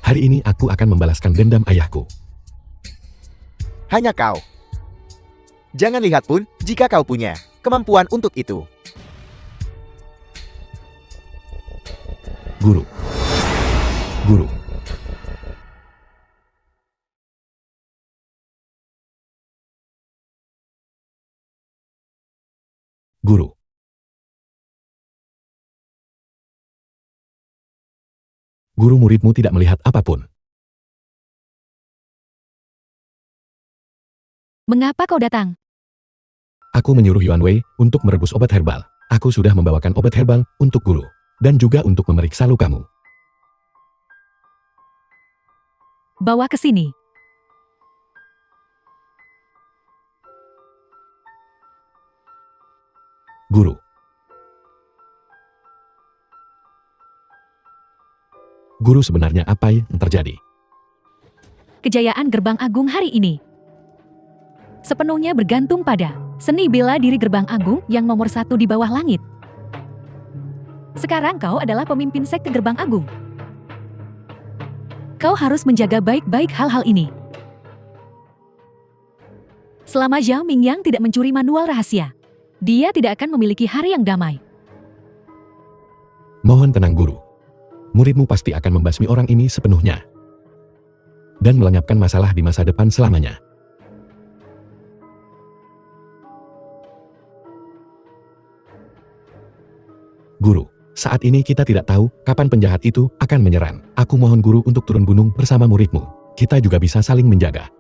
Speaker 3: Hari ini aku akan membalaskan dendam ayahku.
Speaker 1: Hanya kau. Jangan lihat pun jika kau punya kemampuan untuk itu.
Speaker 3: Guru. Guru. Guru. Guru, muridmu tidak melihat apapun.
Speaker 2: Mengapa kau datang?
Speaker 3: Aku menyuruh Yuan Wei untuk merebus obat herbal. Aku sudah membawakan obat herbal untuk guru. Dan juga untuk memeriksa lukamu.
Speaker 2: Bawa ke sini.
Speaker 3: Guru. Guru, sebenarnya apa yang terjadi?
Speaker 2: Kejayaan Gerbang Agung hari ini sepenuhnya bergantung pada seni bela diri Gerbang Agung yang nomor 1 di bawah langit. Sekarang kau adalah pemimpin sekte Gerbang Agung. Kau harus menjaga baik-baik hal-hal ini. Selama Zhao Mingyang tidak mencuri manual rahasia, dia tidak akan memiliki hari yang damai.
Speaker 3: Mohon tenang, Guru. Muridmu pasti akan membasmi orang ini sepenuhnya. Dan melenyapkan masalah di masa depan selamanya. Guru, saat ini kita tidak tahu kapan penjahat itu akan menyerang. Aku mohon Guru untuk turun gunung bersama muridmu. Kita juga bisa saling menjaga.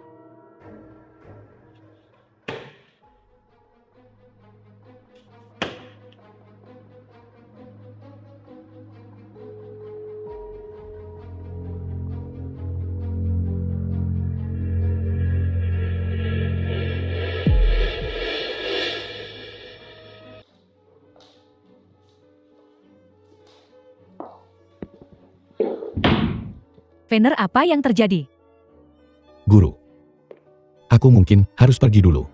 Speaker 2: Fener, apa yang terjadi?
Speaker 3: Guru, aku mungkin harus pergi dulu.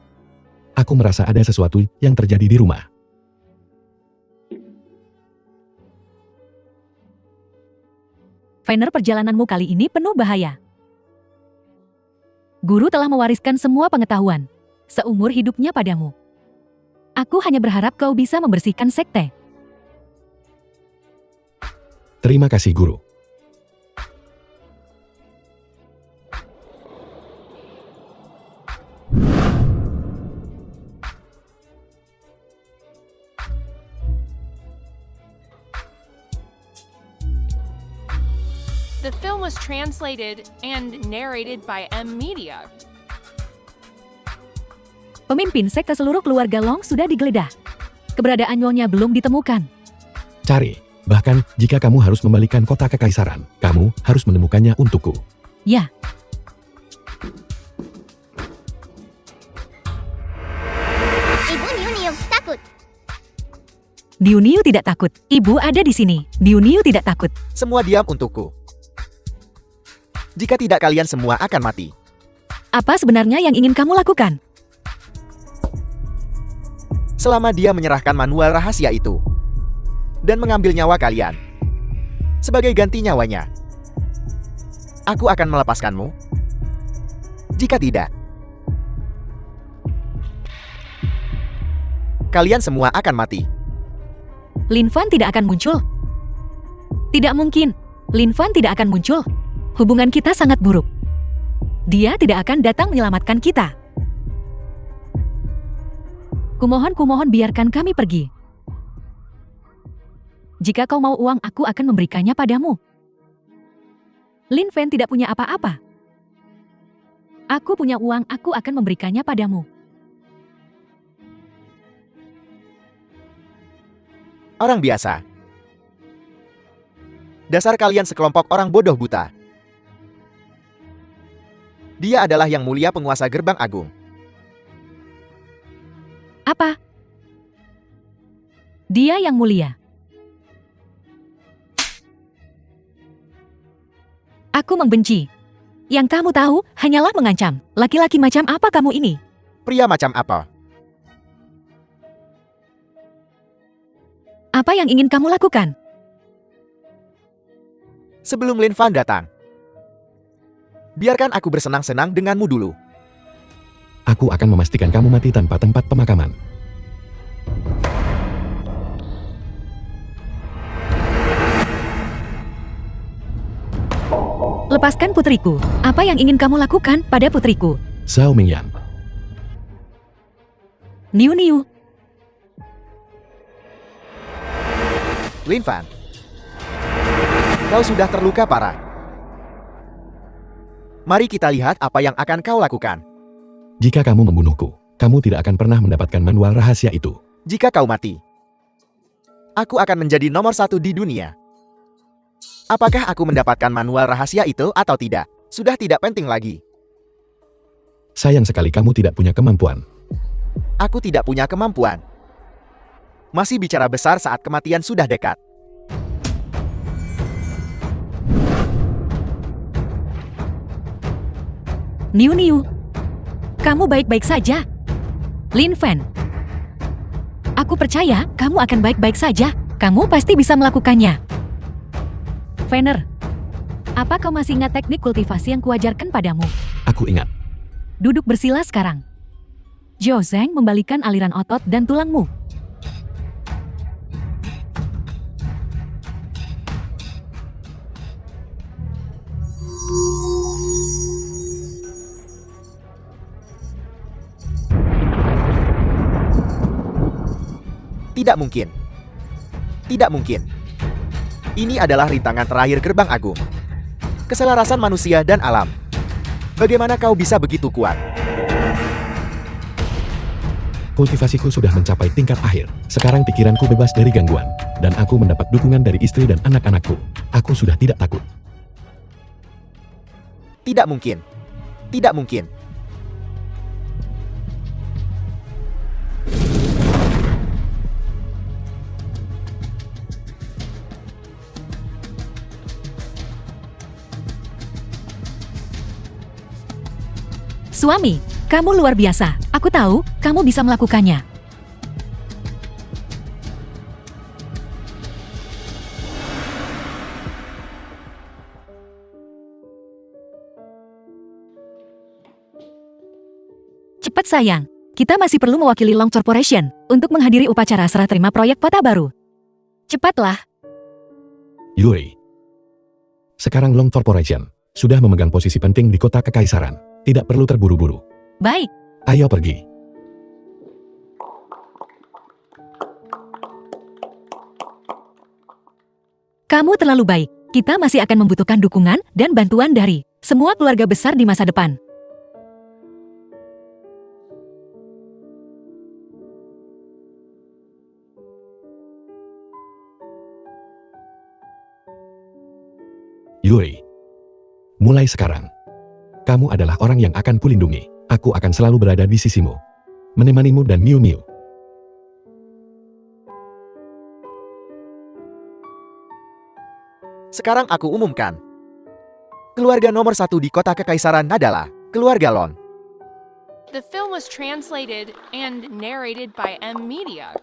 Speaker 3: Aku merasa ada sesuatu yang terjadi di rumah.
Speaker 2: Fener, perjalananmu kali ini penuh bahaya. Guru telah mewariskan semua pengetahuan seumur hidupnya padamu. Aku hanya berharap kau bisa membersihkan sekte.
Speaker 3: Terima kasih, Guru.
Speaker 4: The film was translated and narrated by M Media.
Speaker 2: Pemimpin sekte seluruh keluarga Long sudah digeledah. Keberadaan Nyonya belum ditemukan.
Speaker 3: Cari. Bahkan, jika kamu harus membalikan kota kekaisaran, kamu harus menemukannya untukku.
Speaker 2: Ya,
Speaker 6: Ibu Niu takut.
Speaker 2: Niu tidak takut. Ibu ada di sini. Niu tidak takut.
Speaker 1: Semua diam untukku. Jika tidak, kalian semua akan mati.
Speaker 2: Apa sebenarnya yang ingin kamu lakukan?
Speaker 1: Selama dia menyerahkan manual rahasia itu dan mengambil nyawa kalian sebagai ganti nyawanya, aku akan melepaskanmu. Jika tidak, kalian semua akan mati.
Speaker 2: Lin Fan tidak akan muncul. Tidak mungkin. Lin Fan tidak akan muncul. Hubungan kita sangat buruk. Dia tidak akan datang menyelamatkan kita. Kumohon biarkan kami pergi. Jika kau mau uang, aku akan memberikannya padamu. Lin Fan tidak punya apa-apa. Aku punya uang, aku akan memberikannya padamu.
Speaker 1: Orang biasa. Dasar kalian sekelompok orang bodoh buta. Dia adalah yang mulia penguasa gerbang agung.
Speaker 2: Apa? Dia yang mulia. Aku membenci. Yang kamu tahu hanyalah mengancam. Laki-laki macam apa kamu ini?
Speaker 1: Pria macam apa?
Speaker 2: Apa yang ingin kamu lakukan?
Speaker 1: Sebelum Lin Fan datang, biarkan aku bersenang-senang denganmu dulu.
Speaker 3: Aku akan memastikan kamu mati tanpa tempat pemakaman.
Speaker 2: Lepaskan putriku. Apa yang ingin kamu lakukan pada putriku?
Speaker 3: Zhao Mingyan.
Speaker 2: Niu.
Speaker 1: Lin Fan, kau sudah terluka parah. Mari kita lihat apa yang akan kau lakukan.
Speaker 3: Jika kamu membunuhku, kamu tidak akan pernah mendapatkan manual rahasia itu.
Speaker 1: Jika kau mati, aku akan menjadi nomor 1 di dunia. Apakah aku mendapatkan manual rahasia itu atau tidak? Sudah tidak penting lagi.
Speaker 3: Sayang sekali kamu tidak punya kemampuan.
Speaker 1: Aku tidak punya kemampuan. Masih bicara besar saat kematian sudah dekat.
Speaker 2: Niu. Kamu baik-baik saja. Lin Fan. Aku percaya kamu akan baik-baik saja. Kamu pasti bisa melakukannya. Fener. Apa kau masih ingat teknik kultivasi yang kuajarkan padamu?
Speaker 3: Aku ingat.
Speaker 2: Duduk bersila sekarang. Zhou Zeng membalikan aliran otot dan tulangmu.
Speaker 1: Tidak mungkin. Tidak mungkin. Ini adalah rintangan terakhir gerbang agung. Keselarasan manusia dan alam. Bagaimana kau bisa begitu kuat?
Speaker 3: Kultivasiku sudah mencapai tingkat akhir. Sekarang pikiranku bebas dari gangguan. Dan aku mendapat dukungan dari istri dan anak-anakku. Aku sudah tidak takut.
Speaker 1: Tidak mungkin. Tidak mungkin.
Speaker 2: Suami, kamu luar biasa. Aku tahu kamu bisa melakukannya. Cepat sayang, kita masih perlu mewakili Long Corporation untuk menghadiri upacara serah terima proyek kota baru. Cepatlah.
Speaker 3: Yuri. Sekarang Long Corporation sudah memegang posisi penting di kota kekaisaran. Tidak perlu terburu-buru.
Speaker 2: Baik.
Speaker 3: Ayo pergi.
Speaker 2: Kamu terlalu baik. Kita masih akan membutuhkan dukungan dan bantuan dari semua keluarga besar di masa depan.
Speaker 3: Yuri. Mulai sekarang, kamu adalah orang yang akan kulindungi. Aku akan selalu berada di sisimu, menemanimu dan Miu Miu.
Speaker 1: Sekarang aku umumkan. Keluarga nomor 1 di kota kekaisaran adalah keluarga Lon.
Speaker 4: The film was translated and narrated by M Media.